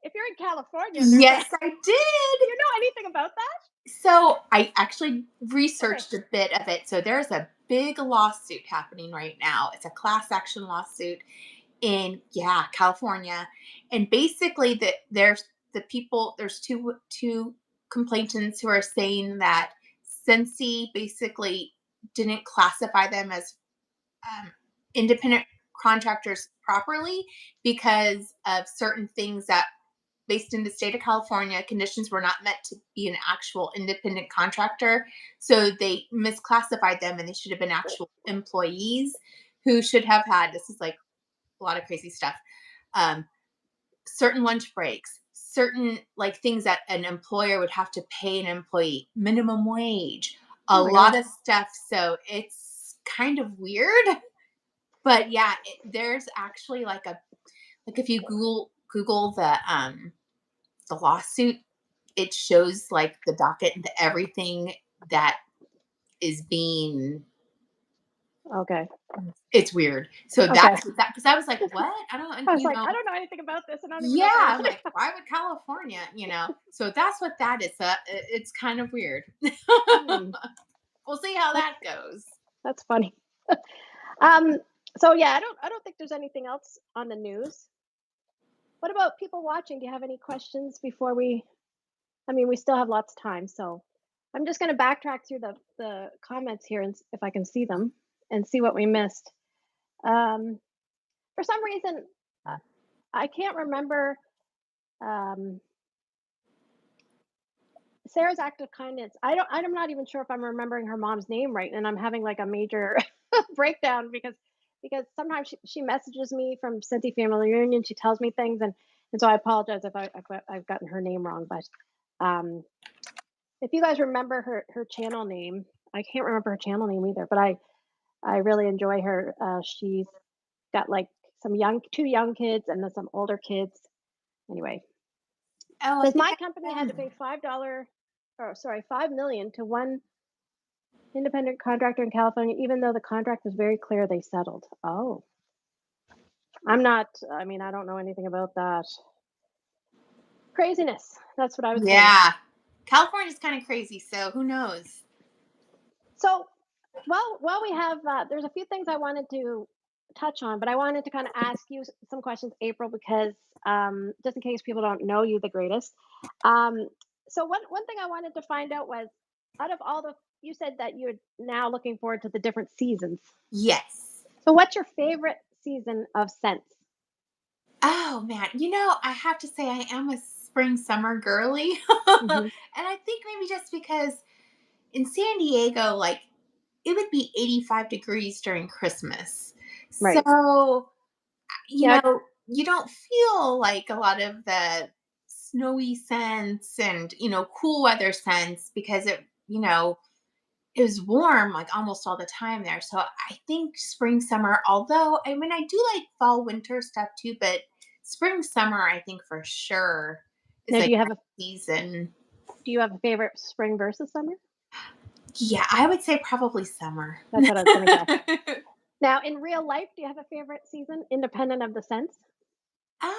if you're in California, there's a, Yes, I do did. you know anything about that? So I actually Okay. researched a bit of it. So there's a big lawsuit happening right now. It's a class action lawsuit in, yeah, California. And basically there's the people, there's two complainants who are saying that Scentsy basically didn't classify them as independent contractors properly because of certain things that, based in the state of California, conditions were not meant to be an actual independent contractor. So they misclassified them and they should have been actual employees who should have had, this is like a lot of crazy stuff, um, certain lunch breaks, certain like things that an employer would have to pay an employee, minimum wage, Oh a my gosh. lot of stuff. So it's kind of weird. But yeah, there's actually like if you Google the lawsuit, it shows like the docket and everything that is being, Okay. it's weird. So Okay. that's that, because I was like, what? I don't, I was like, I don't know anything about this. I don't even know yeah, if I I'm like, why would California? So that's what that is. It's kind of weird. Hmm, We'll see how that's that goes. that's funny. Um, so yeah, I don't think there's anything else on the news. What about people watching? Do you have any questions before we? I mean, we still have lots of time, so I'm just going to backtrack through the comments here and if I can see them and see what we missed. Um, for some reason, uh, I can't remember um, Sarah's act of kindness. I don't. I'm not even sure if I'm remembering her mom's name right, and I'm having like a major breakdown because sometimes she messages me from Scentsy Family Reunion. She tells me things, and so I apologize if I've gotten her name wrong. But if you guys remember her channel name, I can't remember her channel name either. But I really enjoy her. She's got like two young kids and then some older kids. Anyway, Oh, I says think my company had to pay $5 million to one independent contractor in California, even though the contract was very clear they settled. Oh, I'm not, I mean, I don't know anything about that. Craziness. That's what I would say. yeah. California's kind of crazy, so who knows? So, while we have, there's a few things I wanted to touch on, but I wanted to kind of ask you some questions, April, because just in case people don't know you the greatest. Um, so, one thing I wanted to find out was out of all you said that you're now looking forward to the different seasons. Yes. So, what's your favorite season of Scents? Oh man, I have to say I am a spring summer girly. Hmm. And I think maybe just because in San Diego, like it would be 85 degrees during Christmas. Right. So, Yeah. you don't feel like a lot of the snowy scents and, cool weather scents because it was warm like almost all the time there. So I think spring, summer, although I mean, I do like fall, winter stuff too, but spring, summer, I think for sure is Now, like my season. do you have a favorite spring versus summer? Yeah, I would say probably summer. That's what I was going to guess. Now, in real life, do you have a favorite season independent of the scents? Um,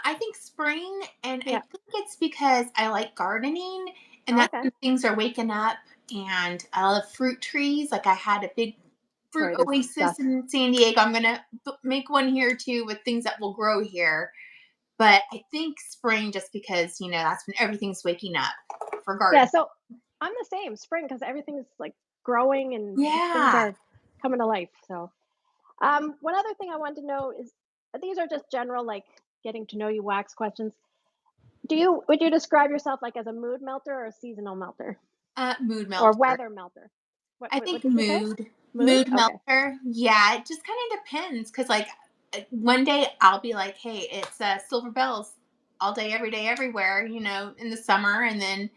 I think spring, and I Yeah. think it's because I like gardening, and Oh, that's okay. when things are waking up, and I love fruit trees. Like I had a big fruit Sorry, there's oasis dust. in San Diego. I'm gonna make one here too with things that will grow here. But I think spring, just because that's when everything's waking up for Yeah. gardening. So I'm the same spring because everything's like growing and things Yeah. are coming to life. So, one other thing I wanted to know is these are just general, like getting to know you wax questions. Would you describe yourself like as a mood melter or a seasonal melter Mood or melter. weather melter? What, I what, what think did you say? mood, Mood? mood Okay. melter. Yeah, it just kind of depends. Cause like one day I'll be like, hey, it's silver bells all day, every day, everywhere, in the summer. And then,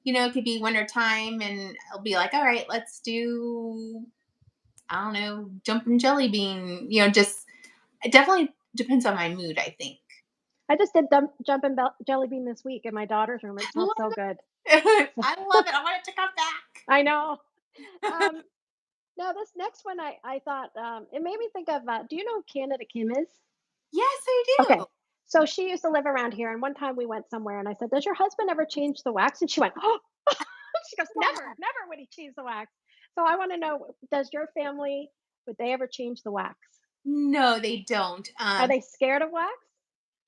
it could be winter time and I'll be like, all right, let's do, I don't know, jumping jelly bean, just It definitely depends on my mood, I think. I just did jumping jelly bean this week in my daughter's room. It I smells love so it. good. I love it. I want it to come back. I know. Um, Now this next one, I thought it made me think of. Do you know who Canada Kim is? Yes, I Okay, do. so she used to live around here, and one time we went somewhere, and I said, "Does your husband ever change the wax?" And she went, "Oh," she goes, "Never, never would he change the wax." So I want to know, does your family would they ever change the wax? No, they don't. Are they scared of wax?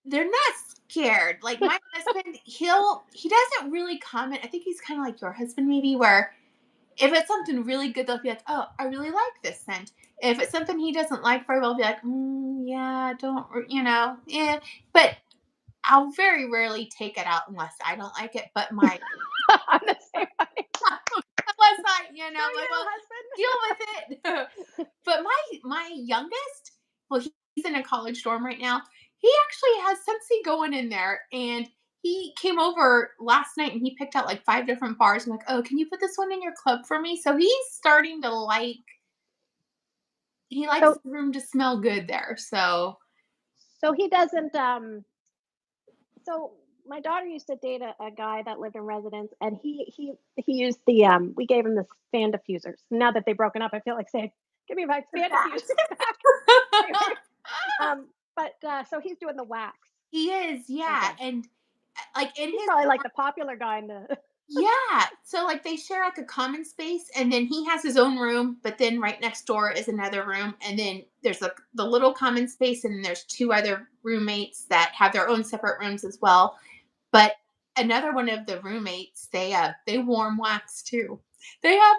They're not scared. Like my husband, he doesn't really comment. I think he's kind of like your husband, maybe, where if it's something really good, they'll be like, "Oh, I really like this scent." If it's something he doesn't like very well, be like, "Yeah, don't, yeah." But I'll very rarely take it out unless I don't like it. But my I'm the same way. unless I, So I'm like, you, well, deal with it. But my youngest, well, he's in a college dorm right now. He actually has Scentsy going in there, and he came over last night and he picked out like 5 different bars. I'm like, oh, can you put this one in your club for me? So he's starting to like. He likes So the room to smell good there. So so he doesn't. So my daughter used to date a guy that lived in residence, and he used the we gave him the fan diffusers. Now that they've broken up, I feel like saying, "Give me my fan diffusers back." Anyway, but so he's doing the wax. he is, yeah, Okay, and like in he's his probably like the popular guy in the. Yeah. So like they share like a common space and then he has his own room, but then right next door is another room and then there's like the little common space and then there's two other roommates that have their own separate rooms as well. But another one of the roommates, they warm wax too. They have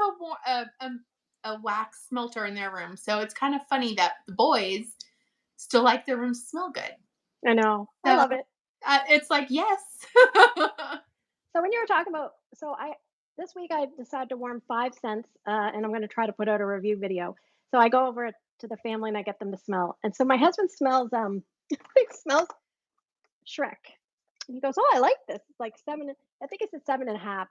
a wax smelter in their room. So it's kind of funny that the boys still like their rooms to smell good. I know, I So love it. it's like yes. So when you were talking about, so I this week I decided to warm 5 cents, and I'm going to try to put out a review video. So I go over to the family and I get them to smell. And so my husband smells he smells Shrek. He goes, "Oh, I like this. It's like seven. I think it's a 7.5."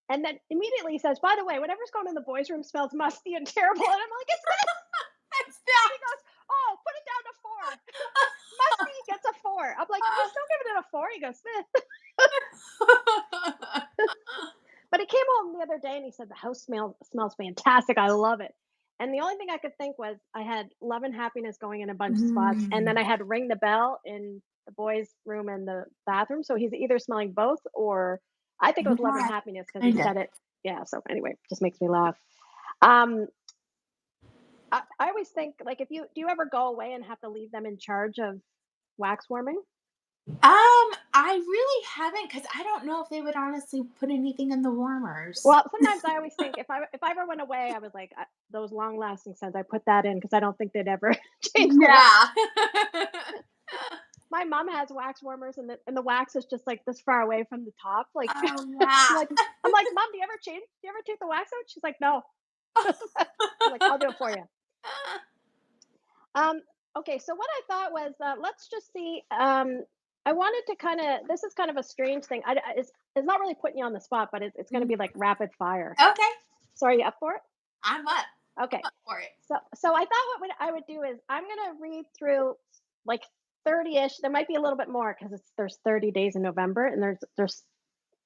And then immediately he says, "By the way, whatever's going in the boys' room smells musty and terrible." And I'm like, "It's this." It's He goes, "Oh, put it down to 4." Musty gets a 4. I'm like, "You're still giving it a 4?" He goes, "Eh." that. But he came home the other day and he said the house smells fantastic. I love it. And the only thing I could think was I had love and happiness going in a bunch of spots, and then Mm. I had ring the bell in the boys' room and the bathroom. So he's either smelling both, or I think it was love and Yeah, happiness because he kinda. said it. Yeah. So anyway, just makes me laugh. Um, I always think like if you do you ever go away and have to leave them in charge of wax warming? I really haven't because I don't know if they would honestly put anything in the warmers. Well, sometimes I always think if I ever went away, I was like those long lasting scents. I put that in because I don't think they'd ever change the wax. Yeah. My mom has wax warmers, and the wax is just like this far away from the top. Like Oh I'm yeah. like I'm like, "Mom, do you ever change? Do you ever take the wax out?" She's like, "No." I'm like, "I'll do it for you." Um, okay, so what I thought was, let's just see. I wanted to kind of. This is kind of a strange thing. It's not really putting you on the spot, but it's going to be like rapid fire. Okay, So are you up for it? I'm up. Okay. I'm up for it. So I thought I would do is I'm gonna read through like 30-ish. There might be a little bit more because there's 30 days in November, and there's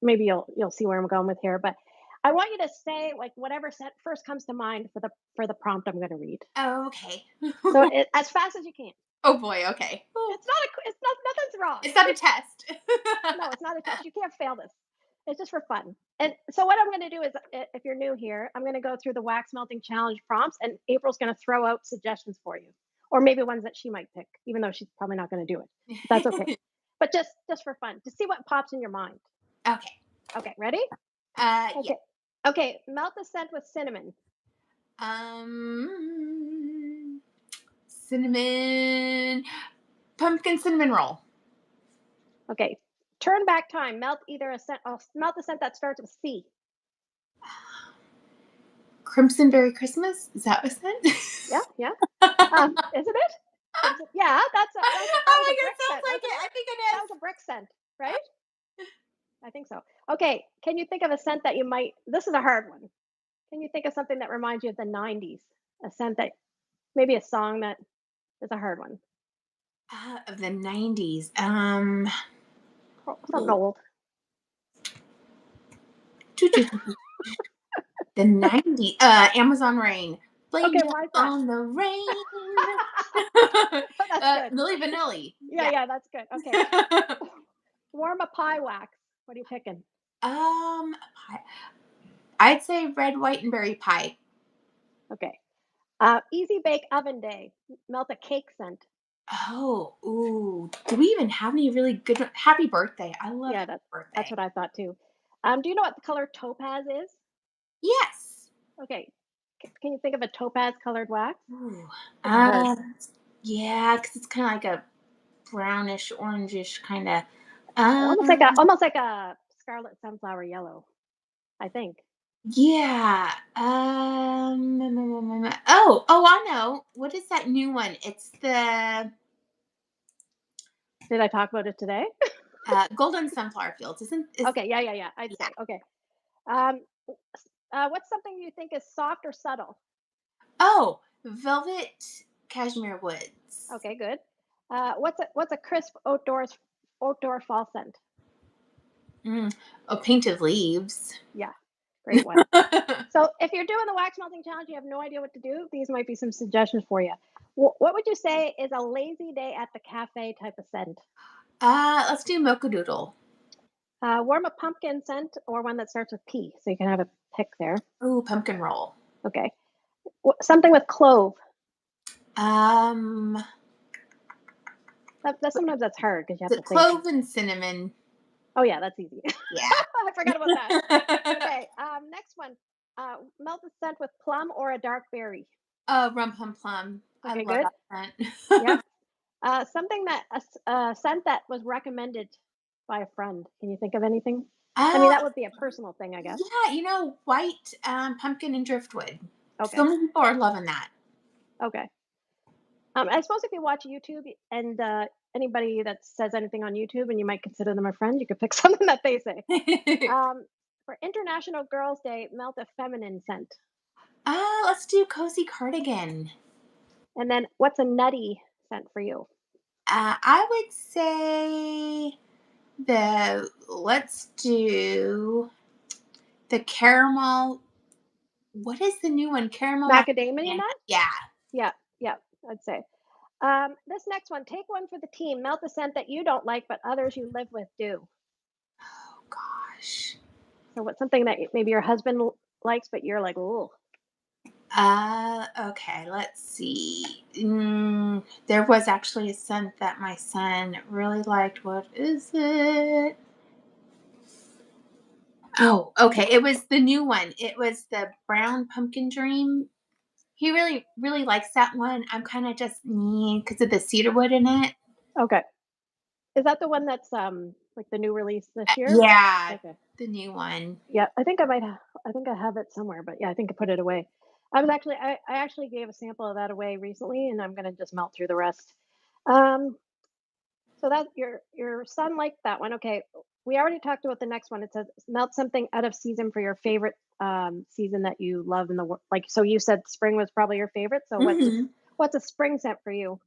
maybe you'll see where I'm going with here. But I want you to say like whatever first comes to mind for the prompt I'm gonna read. Oh, okay. So as fast as you can. Oh boy. Okay. It's not nothing's wrong. It's not a test. No, it's not a test. You can't fail this. It's just for fun. And so what I'm going to do is, if you're new here, I'm going to go through the wax melting challenge prompts, and April's going to throw out suggestions for you, or maybe ones that she might pick, even though she's probably not going to do it. But that's okay. But just for fun, to see what pops in your mind. Okay. Okay, ready? Yeah. Okay. Okay, melt the scent with cinnamon. Cinnamon, pumpkin cinnamon roll. Okay, turn back time. Melt either a scent. Oh, melt the scent that starts with C. Crimson Berry Christmas? Is that what's it? Yeah, yeah. Isn't it? Crimson. Yeah, that was Oh a my god, brick sounds scent, like wasn't it. I it? think That was a brick scent, right? I think so. Okay, can you think of a scent that you might? This is a hard one. Can you think of something that reminds you of the '90s? A scent that maybe a song that is a hard one. Of the 90s. Something old. choo- choo- choo- choo. The 90s. Amazon Rain. Blame Okay, it why is that? on the rain. That's good. Milli Vanilli. Yeah, Yeah. yeah, that's good. Okay. Warm a pie wax. What are you picking? Pie. I'd say red, white, and berry pie. Okay. Easy bake oven day. Melt a cake scent. Oh, ooh. Do we even have any really good happy birthday? I love Yeah, happy that's birthday. what I thought too. Do you know what the color topaz is? Yes. Okay. Can you think of a topaz colored wax? Ooh. It's hard. Yeah, because it's kind of like a brownish, orangish kind of. Almost like a scarlet sunflower yellow, I think. Yeah. Oh, I know. What is that new one? It's the Did I talk about it today? Golden Sunflower Fields, isn't is Okay, yeah, yeah, yeah. I'd yeah. say. Okay. Um, what's something you think is soft or subtle? Oh, Velvet Cashmere Woods. Okay, good. What's a crisp outdoor fall scent? Mm. Oh, Painted Leaves. Yeah, great one. So if you're doing the wax melting challenge, you have no idea what to do. These might be some suggestions for you. What would you say is a lazy day at the cafe type of scent? Let's do Mocha Doodle. Warm a pumpkin scent or one that starts with P, so you can have a pick there. Ooh, Pumpkin Roll. Okay. Something with clove. Um, Sometimes that's hard because you have the to think. clove and cinnamon. Oh yeah, that's easy. I forgot about that. Yeah. Okay. Next one. Melt the scent with plum or a dark berry. Rum Pum Plum. I Okay, love good. that Yep. scent. Something that a scent that was recommended by a friend. Can you think of anything? I mean, uh, that would be a personal thing, I guess. yeah, white pumpkin and driftwood. So Okay. many people are loving that. Okay. I suppose if you watch YouTube and anybody that says anything on YouTube and you might consider them a friend, you could pick something that they say. For International Girls' Day, melt a feminine scent. Let's do Cozy Cardigan. And then what's a nutty scent for you? I would say let's do the caramel. What is the new one? Caramel Macadamia macadamia. nut? Yeah. Yeah, yeah, I'd say. This next one, take one for the team. Melt a scent that you don't like, but others you live with do. Oh gosh. So what's something that maybe your husband likes, but you're like, "Ooh." Okay, let's see. There was actually a scent that my son really liked. What is it? Oh, okay. It was the new one. It was the brown pumpkin dream. He really, really likes that one. I'm kind of just because of the cedarwood in it. Okay. Is that the one that's, like the new release this year? Yeah, Okay. the new one. Yeah, I think I have it somewhere, but yeah, I think I put it away. I actually gave a sample of that away recently, and I'm gonna just melt through the rest. Um, so that your son liked that one. Okay. We already talked about the next one. It says melt something out of season for your favorite season that you love in the world. Like so you said spring was probably your favorite. So Hmm. what's a spring scent for you?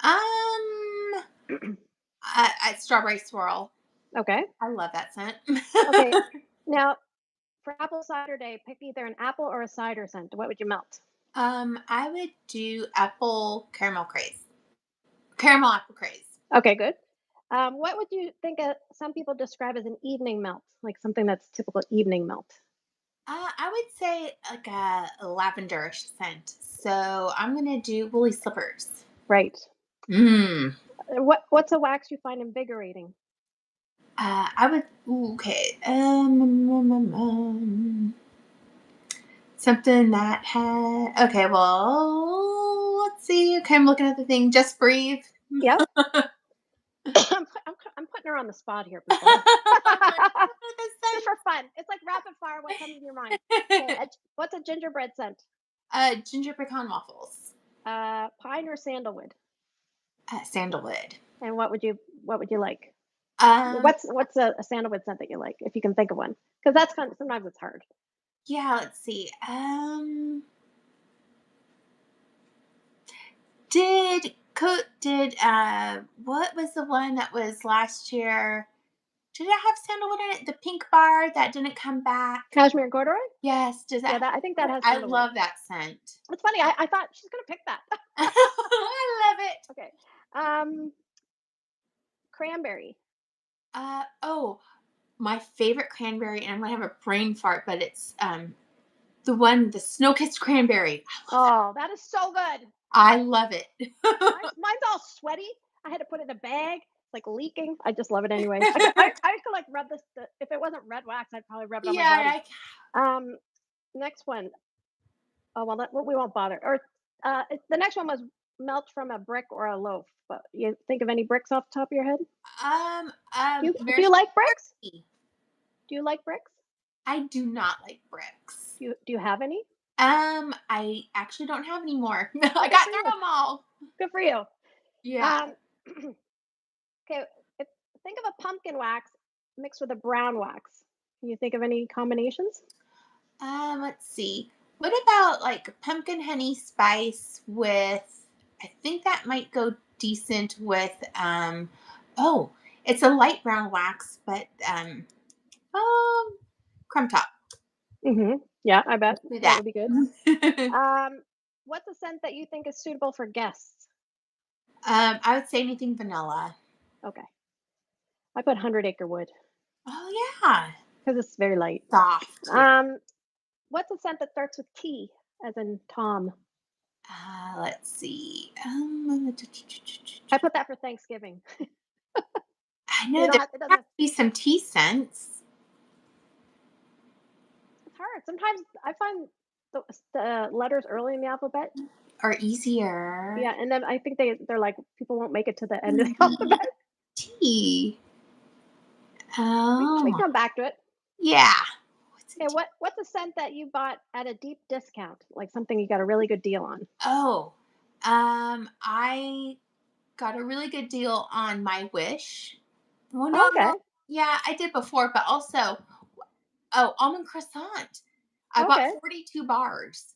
Um, Strawberry swirl. Okay. I love that scent. Okay. Now for apple cider day, pick either an apple or a cider scent. What would you melt? I would do apple caramel craze. Caramel apple craze. Okay, good. What would you think some people describe as an evening melt, like something that's typical evening melt? I would say like a lavenderish scent. So I'm gonna do woolly slippers. Right. Mmm. What's a wax you find invigorating? I would. Ooh, okay. Something that had. Okay. Well, let's see. Okay, I'm looking at the thing. Just breathe. Yep. I'm putting her on the spot here, people. Just for fun. It's like rapid fire. What comes in your mind? Okay. What's a gingerbread scent? Ginger pecan waffles. Pine or sandalwood? Sandalwood. And what would you like? Um. What's a sandalwood scent that you like, if you can think of one? Because that's kind of sometimes it's hard. Yeah. Let's see. Did did what was the one that was last year? Did it have sandalwood in it? The pink bar that didn't come back. Cashmere and corduroy? Yes, does Yeah, that I think that has I sandalwood. love that scent. It's funny. I thought she's gonna pick that. I love it. Okay. Cranberry. Oh, my favorite cranberry, and I'm gonna have a brain fart, but it's the snow-kissed cranberry. Oh, that is so good. I love it. Mine's all sweaty. I had to put it in a bag. It's like leaking. I just love it anyway. I used to like rub this. If it wasn't red wax, I'd probably rub it on my body. Yeah, Um, Next one. Oh well, we won't bother. Or the next one was melt from a brick or a loaf. But you think of any bricks off the top of your head? Do you like bricks? Maraschino. Do you like bricks? I do not like bricks. Do you have any? I actually don't have any more. Oh, I good got for through you. them all. Good for you. Yeah. Um, okay. If, think of a pumpkin wax mixed with a brown wax. Can you think of any combinations? Let's see. What about like pumpkin honey spice with, I think that might go decent with, oh, it's a light brown wax, but, crumb top. Yeah, I bet Do that that. would be good. What's a scent that you think is suitable for guests? I would say anything vanilla. Okay, I put 100 Acre Wood Oh yeah. because it's very light. Soft. Yeah. Um, what's a scent that starts with T, as in Tom? Let's see. I put that for Thanksgiving. I You know don't there have, it has doesn't. to be some tea scents. It's hard. Sometimes I find the letters early in the alphabet. Or easier. Yeah, and then I think they're like people won't make it to the end of the alphabet. Tea. We Oh, come back to it. yeah. What's a Okay, tea? what's a scent that you bought at a deep discount, like something you got a really good deal on? Oh, I got a really good deal on my Wish. Well, Oh, no, okay, yeah, I did before, but also, oh, almond croissant. I bought okay, 42 bars.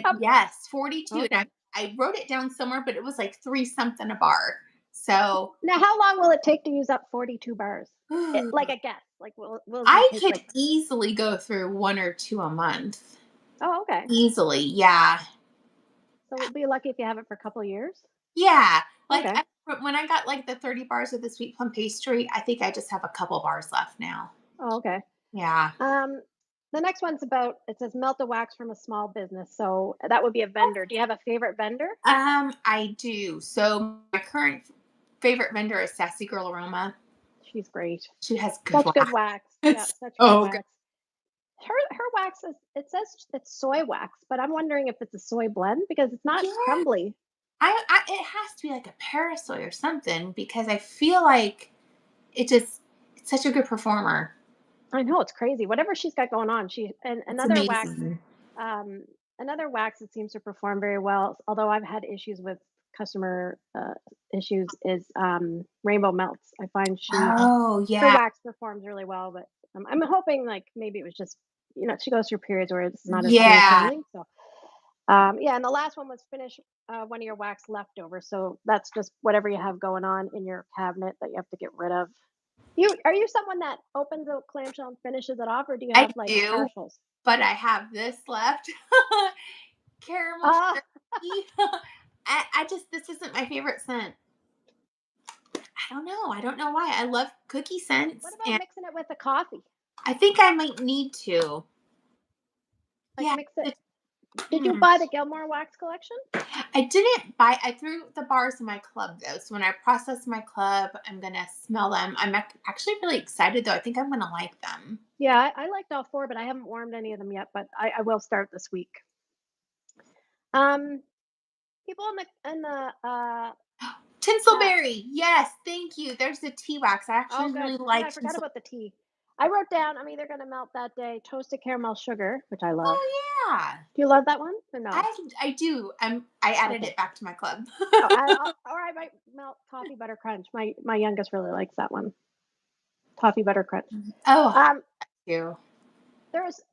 um, Yes, 42. And okay. I wrote it down somewhere, but it was like three something a bar. So Now, how long will it take to use up 42 bars? Like a guess. Like, will that I take could like? easily go through one or two a month. Oh, okay. Easily, yeah. So we'll be lucky if you have it for a couple years. Yeah. Like Okay. when I got like the 30 bars of the sweet plum pastry, I think I just have a couple bars left now. Oh, okay. Yeah. Um, the next one's about it says melt the wax from a small business. So that would be a vendor. Do you have a favorite vendor? I do. So my current favorite vendor is Sassy Girl Aroma. She's great. She has good Such good wax. wax. Yeah, It's such good so good. wax. Her wax is it says it's soy wax, but I'm wondering if it's a soy blend because it's not Yeah. crumbly. I it has to be like a Parasoy or something because I feel like it just it's such a good performer. I know it's crazy. Whatever she's got going on, she and It's amazing. um, another wax that seems to perform very well. Although I've had issues with customer issues is Rainbow Melts. I find Oh her yeah. wax performs really well, but I'm hoping like maybe it was just she goes through periods where it's not as smooth Yeah. sailing. So yeah, and the last one was finish one of your wax leftovers. So that's just whatever you have going on in your cabinet that you have to get rid of. Are you someone that opens a clamshell and finishes it off, or do you I have like do, partials? but I have this left. Caramel Ah, sugar. I just this isn't my favorite scent. I don't know. I don't know why. I love cookie what scents, about and mixing it with a coffee? I think I might need to. Like Yeah. mix it. Did you Hmm. buy the Gilmore wax collection? I didn't buy. I threw the bars in my club though. So when I process my club, I'm gonna smell them. I'm actually really excited though. I think I'm gonna like them. Yeah, I liked all four, but I haven't warmed any of them yet. But I will start this week. Um, People in the chat. Tinselberry. Yes, thank you. There's the tea wax. I Oh, actually good. really Yeah, like I forgot tinsel. about the tea. I wrote down. I'm either gonna melt that day toasted caramel sugar, which I love. Oh yeah. Do you love that one or no? I do. I added Okay. it back to my club. Oh, or I might melt toffee butter crunch. My youngest really likes that one. Toffee butter crunch. Oh, Um, you.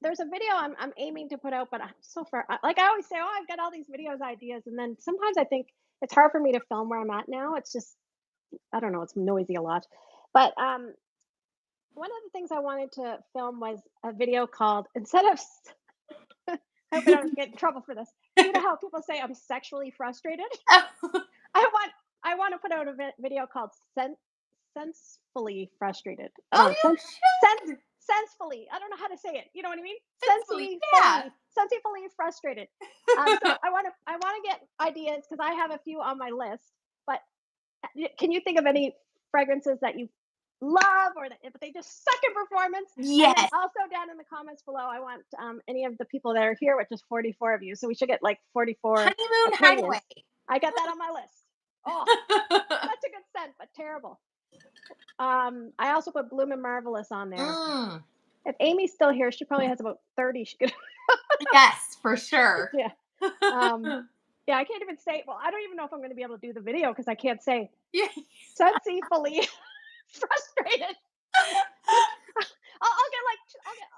there's a video I'm aiming to put out, but I'm so far. Like I always say, oh, I've got all these videos ideas, and then sometimes I think it's hard for me to film where I'm at now. It's just I don't know, it's noisy a lot. But one of the things I wanted to film was a video called instead of I hope I don't get in trouble for this. You know how people say I'm sexually frustrated? Oh, I want I want to put out a video called sensefully frustrated. oh, you Sense should. sensefully. I don't know how to say it. You know what I mean? Sensibly, yeah. Sensefully frustrated. So I want to get ideas because I have a few on my list. But can you think of any fragrances that you love or that if they just suck in performance? And then Yes. also down in the comments below, I want any of the people that are here, which is 44 of you. So we should get like 44 Honeymoon opinions. Hideaway. I got that on my list. Oh, such a good scent, but terrible. I also put Bloom and Marvelous on there. Mm, If Amy's still here, she probably has about 30 she could yes, for sure. yeah. Yeah, I can't even say well, I don't even know if I'm gonna be able to do the video because I can't say Yeah. sensibly frustrated. I'll get like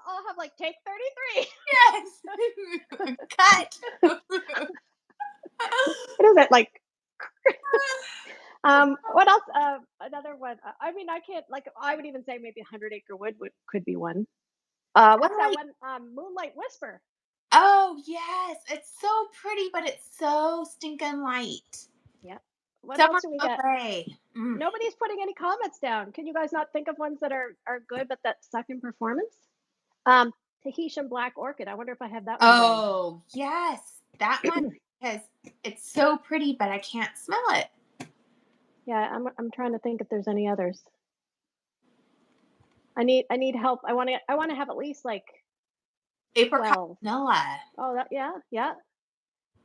I'll have like take 33. Yes. Cut. What is it like? What else? Another one. I mean, I can't like. I would even say maybe 100 Acre Wood could be one. What's I that like, one? Moonlight Whisper. oh, yes. It's so pretty, but it's so stinking light. Yeah. What else Summer do we got? Soleil. Mm. Nobody's putting any comments down. Can you guys not think of ones that are good but that suck in performance? Um, Tahitian Black Orchid. I wonder if I have that one down. Oh, yes. That one, because it's so pretty, but I can't smell it. Yeah, I'm trying to think if there's any others. I need help. I want to have at least like Apricot 12. vanilla. Oh, that yeah, yeah.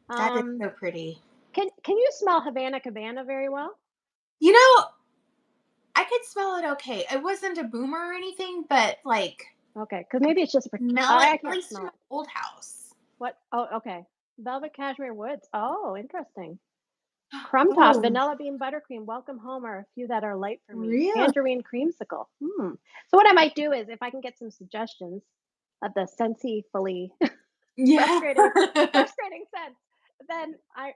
That is Um, so pretty. can you smell Havana Cabana very well? You know, I could smell it okay. It wasn't a boomer or anything, but like Okay, because maybe it's just smell it I at can't least smell from it. an old house. What? Oh, okay. Velvet Cashmere Woods. Oh, interesting. Crumb Top, Oh, Vanilla Bean Buttercream, Welcome Home are a few that are light for me. really? Tangerine Creamsicle. So what I might do is if I can get some suggestions of the Scentsy fully Yeah. frustrating scents, then I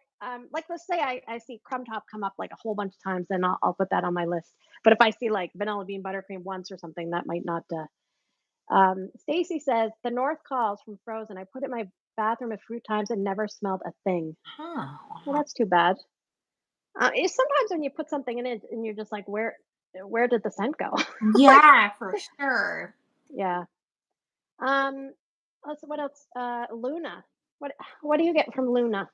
like let's say I see Crumb Top come up like a whole bunch of times, then I'll put that on my list. But if I see like Vanilla Bean Buttercream once or something, that might not. Stacy says the North Calls from Frozen. I put it in my bathroom a few times and never smelled a thing. Well, Huh. that's too bad. It's sometimes when you put something in it and you're just like, where did the scent go? Like, Yeah, for sure. yeah. Um, what else? Luna. What do you get from Luna?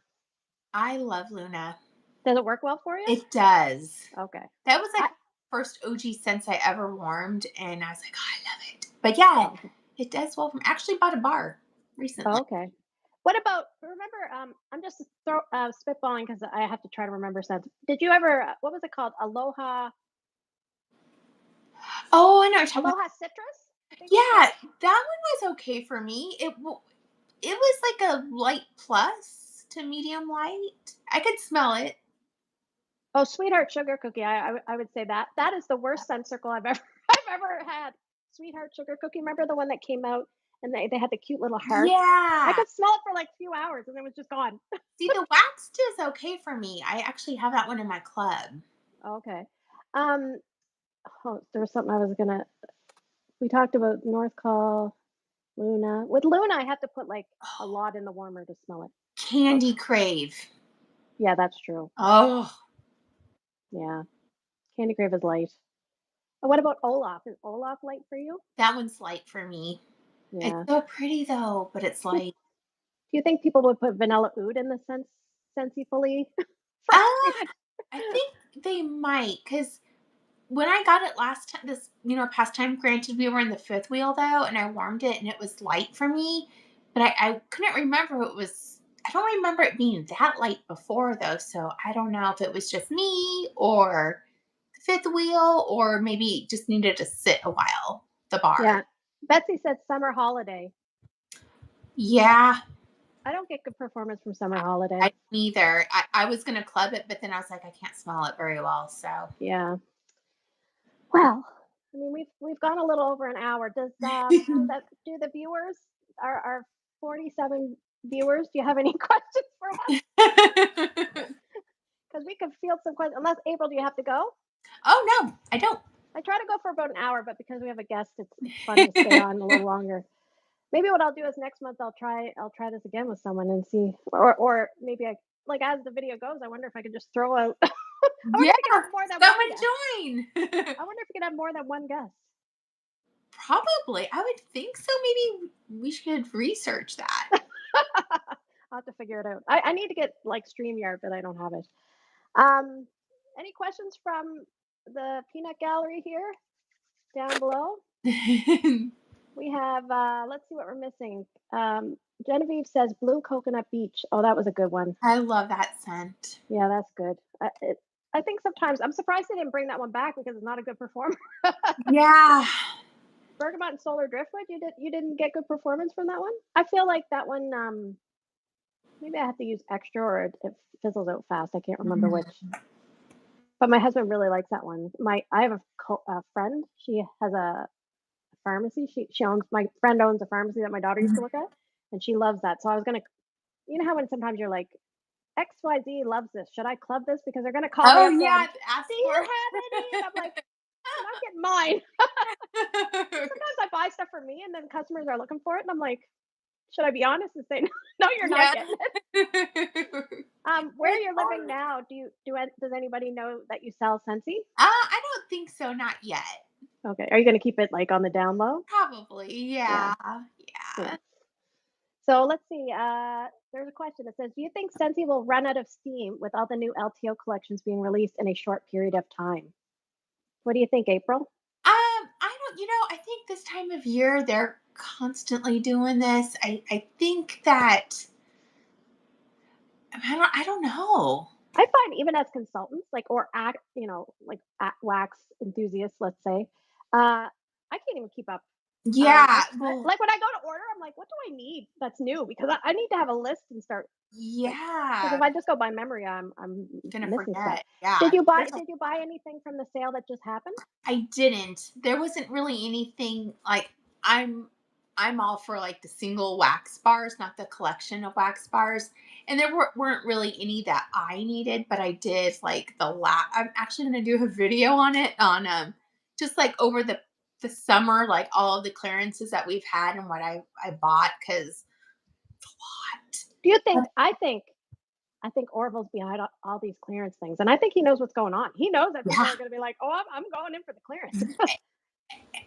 I love Luna. Does it work well for you? It does. Okay. That was like I, the first OG scents I ever warmed, and I was like, oh, I love it. But yeah, okay. it does well. From actually bought a bar recently. Okay. What about? Remember? I'm just spitballing because I have to try to remember scents. Did you ever? What was it called? Oh, I know what you're talking about. Aloha Citrus. I think that's Yeah, it. that one was okay for me. It was like a light plus to medium light. I could smell it. Oh, Sweetheart Sugar Cookie. I would say that is the worst scent circle I've ever I've ever had. Sweetheart Sugar Cookie. Remember the one that came out and they had the cute little hearts. I Yeah. could smell it for like a few hours and it was just gone. See, the waxed is okay for me. I actually have that one in my club. Okay. Um. Oh, there was something I was gonna. We talked about North Call, Luna. With Luna, I have to put like a Oh, lot in the warmer to smell it. Oh, Candy Crave. yeah, that's true. Oh, Yeah, Candy Grave is light. What about Olaf? Is Olaf light for you? that one's light for me. It's Yeah. so pretty though, but it's Do light. you think people would put vanilla oud in the sensey fully Ah, frustrated? I think they might because when I got it last time, this past time. Granted, we were in the fifth wheel though, and I warmed it, and it was light for me, but I couldn't remember it was. I don't remember it being that light before though, so I don't know if it was just me or the fifth wheel, or maybe it just needed to sit a while. The bar. Yeah. Betsy said summer holiday. Yeah, I don't get good performance from summer I holiday. neither. I was gonna club it, but then I was like, I can't smell it very well, so. Yeah. Well, I mean we've gone a little over an hour. Does do the viewers our 47 viewers, do you have any questions for us? because we could field some questions. Unless April, do you have to go? Oh, no, I don't. I try to go for about an hour, but because we have a guest, it's fun to stay on a little longer. Maybe what I'll do is next month I'll try this again with someone and see, or maybe I like as the video goes. I wonder if I could just throw out. I wonder Yeah, if we can have more than one someone guest. join. I wonder if we can have more than one guest. Probably. I would think so. Maybe we should research that. I'll have to figure it out. I need to get like StreamYard, but I don't have it. Um, any questions from the peanut gallery here down below? We have, let's see what we're missing. Genevieve says Blue Coconut Beach. Oh, that was a good one. I love that scent. Yeah, that's good. I think sometimes I'm surprised they didn't bring that one back because it's not a good performer. Yeah. Bergamot and Solar Driftwood, you didn't get good performance from that one? I feel like that one, maybe I have to use extra or it fizzles out fast. I can't remember which. But my husband really likes that one. I have a friend. She has a pharmacy. She owns my friend owns a pharmacy that my daughter used to work at, and she loves that. So I was gonna, you know how when sometimes you're like, XYZ loves this. Should I club this because they're gonna call me Oh, up yeah. going, Ask do you for have any? And I'm like, I'm not getting mine. it. Sometimes I buy stuff for me, and then customers are looking for it, and I'm like, should I be honest and say no? You're not Yeah. getting it. Where you're living now, does anybody know that you sell Scentsy? I don't think so. Not yet. Okay, are you gonna keep it like on the down low? Probably. Yeah. Yeah. Yeah. Yeah. So let's see. There's a question that says, "Do you think Scentsy will run out of steam with all the new LTO collections being released in a short period of time?" What do you think, April? I don't, I think this time of year they're constantly doing this. I think that I don't know. I find even as consultants, like or act, wax enthusiasts, let's say, I can't even keep up. Yeah. Well, Like when I go to order, I'm like, what do I need that's new? Because I need to have a list and start like because if yeah. I just go by memory, I'm Gonna missing stuff. forget. Yeah. Did you buy anything from the sale that just happened? I didn't. There wasn't really anything like I'm I'm all for like the single wax bars, not the collection of wax bars. And there weren't really any that I needed, but I did like I'm actually going to do a video on it on just like over the summer, like all of the clearances that we've had and what I bought cuz Do you think? I think Orville's behind all these clearance things, and I think he knows what's going on. He knows that people yeah, are going to be like, "Oh, I'm going in for the clearance."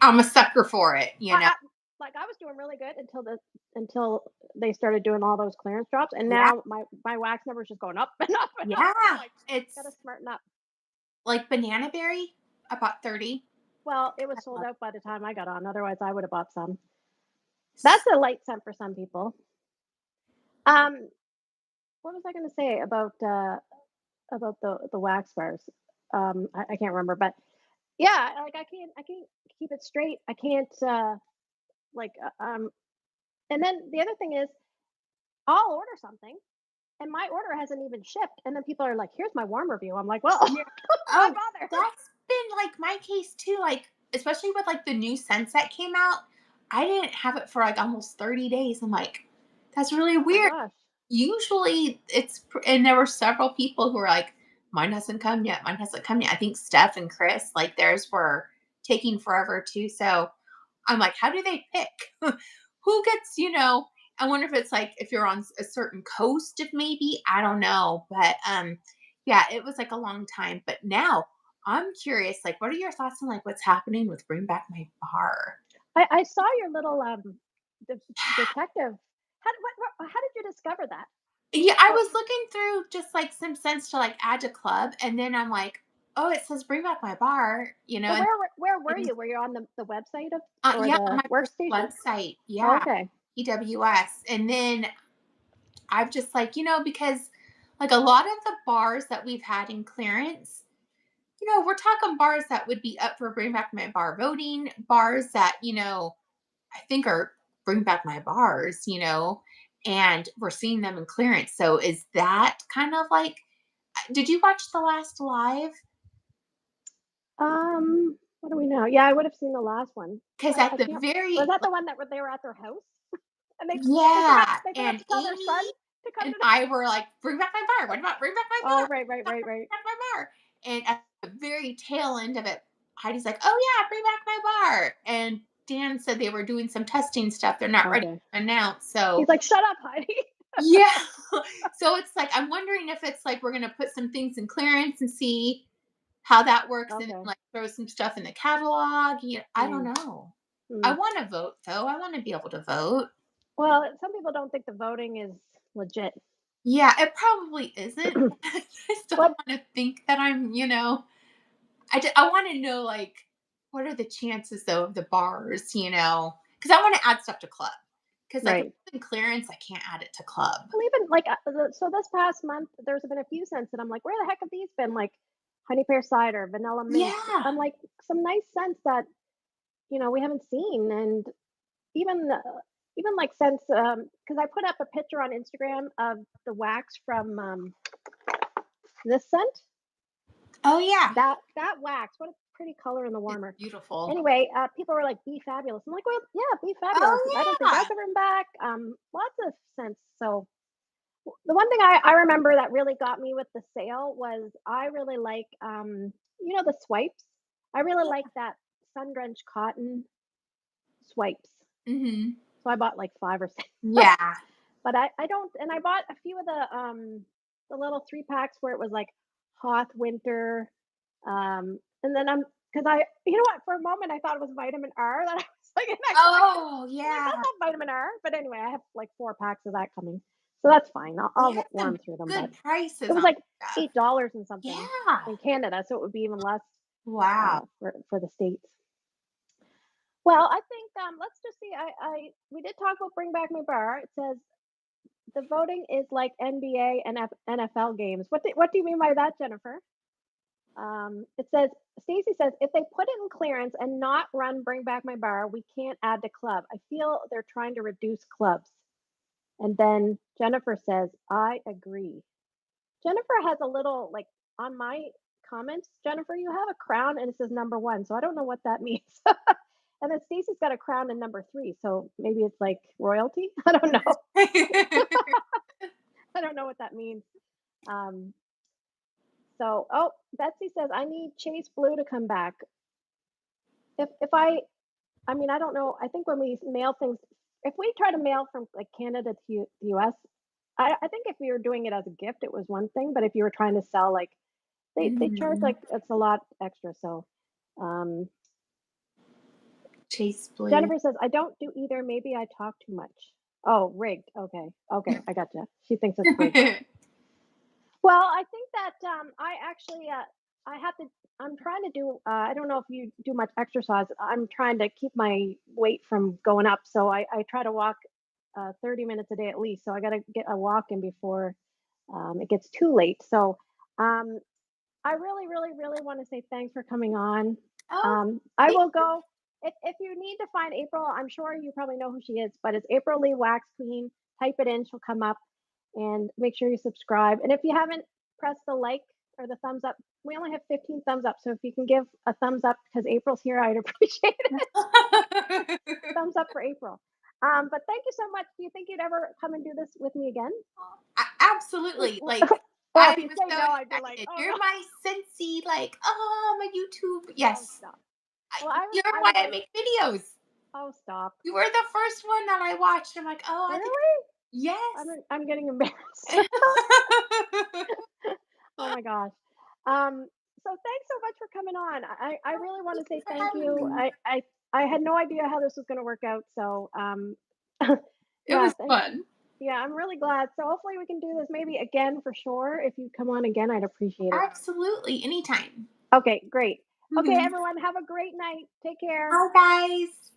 I'm a sucker for it, you know. I like I was doing really good until they started doing all those clearance drops, and Yeah. now my wax number is just going up and up and up. I'm Yeah. like, It's gotta smarten up. like banana berry. I bought 30. Well, it was sold out by the time I got on. Otherwise, I would have bought some. That's a light scent for some people. Um, what was I going to say about the wax bars? I can't remember, but yeah, like I can't keep it straight. I can't like and then the other thing is I'll order something and my order hasn't even shipped, and then people are like, "Here's my warm review." I'm like, "Well, Yeah. why Oh, bother?" that's been like my case too. Like, especially with like the new scents that came out, I didn't have it for like almost 30 days. I'm like, that's really Oh my weird. gosh. Usually and there were several people who were like, mine hasn't come yet. Mine hasn't come yet. I think Steph and Chris, like theirs were taking forever too. So I'm like, how do they pick? Who gets, I wonder if it's like if you're on a certain coast, if maybe, I don't know. But yeah, it was like a long time. But now I'm curious, like, what are your thoughts on like what's happening with Bring Back My Bar? I saw your little detective. How did you discover that? Yeah, I Oh, was looking through just like some sense to like add to club, and then I'm like, oh, it says Bring Back My Bar, so and where were and you? Were you on the website of or yeah, on the my workstation? website, yeah, Okay. EWS, and then I've just like, because like a lot of the bars that we've had in clearance, we're talking bars that would be up for Bring Back My Bar voting, bars that, I think are Bring Back My Bars, and we're seeing them in clearance. So is that kind of like, did you watch the last live? What do we know? Yeah, I would have seen the last one. Because I at the can't. Was very, that the one that they were at their house and they yeah, they forgot and to tell their son? to come and to the. I were like, "Bring back my bar. What about bring back my Oh, bar? right, right, Bring right, right. back my bar." And at the very tail end of it, Heidi's like, "Oh yeah, bring back my bar." And Dan said they were doing some testing stuff. They're not ready Okay. to announce. He's So like, shut up, Heidi. yeah. So it's like I'm wondering if it's like we're gonna put some things in clearance and see how that works, and Okay. like throw some stuff in the catalog. Yeah, I don't Mm, know. I mm. want to vote though. I want to be able to vote. Well, some people don't think the voting is legit. Yeah, it probably isn't. I just don't Well, want to think that I want to know like what are the chances though of the bars, because I want to add stuff to club. Because like if right. it's in clearance, I can't add it to club. Well, even like so this past month, there's been a few scents that I'm like, where the heck have these been? Like honey pear cider, vanilla mint. Yeah. I'm like some nice scents that we haven't seen, and even even like scents because I put up a picture on Instagram of the wax from this scent. Oh yeah. That wax, what a pretty color in the It's warmer. beautiful. Anyway, people were like, "Be fabulous." I'm like, "Well, yeah, be fabulous." I don't Oh think yeah. that's ever been back. Lots of scents. So the one thing I remember that really got me with the sale was I really like the swipes. I really like that sun drenched cotton swipes. Mhm. So I bought like 5 or 6. Yeah. But I don't, and I bought a few of the little 3 packs where it was like Hoth winter, and then because you know what, for a moment I thought it was vitamin R that I was like in that collection. Oh I'm like, yeah. that's not vitamin R, but anyway, I have like 4 packs of that coming, so that's fine. They I'll had worm some through them, but good it prices was on like stuff. $8 and something Yeah. in Canada, so it would be even less Wow. for the states. Well, I think let's just see. I we did talk about bring back my bar. It says the voting is like NBA and NFL games. What do you mean by that, Jennifer? It says Stacy says if they put it in clearance and not run Bring Back My Bar, we can't add to club. I feel they're trying to reduce clubs. And then Jennifer says, I agree. Jennifer has a little like on my comments. Jennifer, you have a crown and it says number one, so I don't know what that means. And then Stacy's got a crown in number three, so maybe it's like royalty. I don't know. I don't know what that means. Um, oh, Betsy says I need Chase Blue to come back. If I mean, I don't know. I think when we mail things, if we try to mail from like Canada to the US, I think if we were doing it as a gift, it was one thing. But if you were trying to sell, like they charge Mhm. like it's a lot extra. So um, Chase Blue. Jennifer says I don't do either. Maybe I talk too much. Oh, rigged. Okay, okay, I gotcha. She thinks it's rigged. Well, I think that I actually I have to. I'm trying to do. I don't know if you do much exercise. I'm trying to keep my weight from going up, so I try to walk 30 minutes a day at least. So I got to get a walk in before it gets too late. So um, I really, really, really want to say thanks for coming on. Oh, I thank will go. If you need to find April, I'm sure you probably know who she is, but it's April Lee Wax Queen. Type it in, she'll come up, and make sure you subscribe. And if you haven't pressed the like or the thumbs up, we only have 15 thumbs up. So if you can give a thumbs up because April's here, I'd appreciate it. you. Thumbs up for April. But thank you so much. Do you think you'd ever come and do this with me again? Absolutely. Like Or I if you was say so no, I'd be like, excited. oh You're no, my Scentsy, like, my YouTube. oh Yes. stop. Well, I was, You're I why was I like, make videos. oh stop. You were the first one that I watched. I'm like, oh, I think Really? yes. I'm getting embarrassed. Oh my gosh. So thanks so much for coming on. I really want Thank to you say for thank having you. me. I had no idea how this was going to work out. So It yeah, was fun. yeah, I'm really glad. So hopefully we can do this maybe again for sure. If you come on again, I'd appreciate it. Absolutely. Anytime. Okay, great. Okay, everyone, have a great night. Take care. Bye, guys.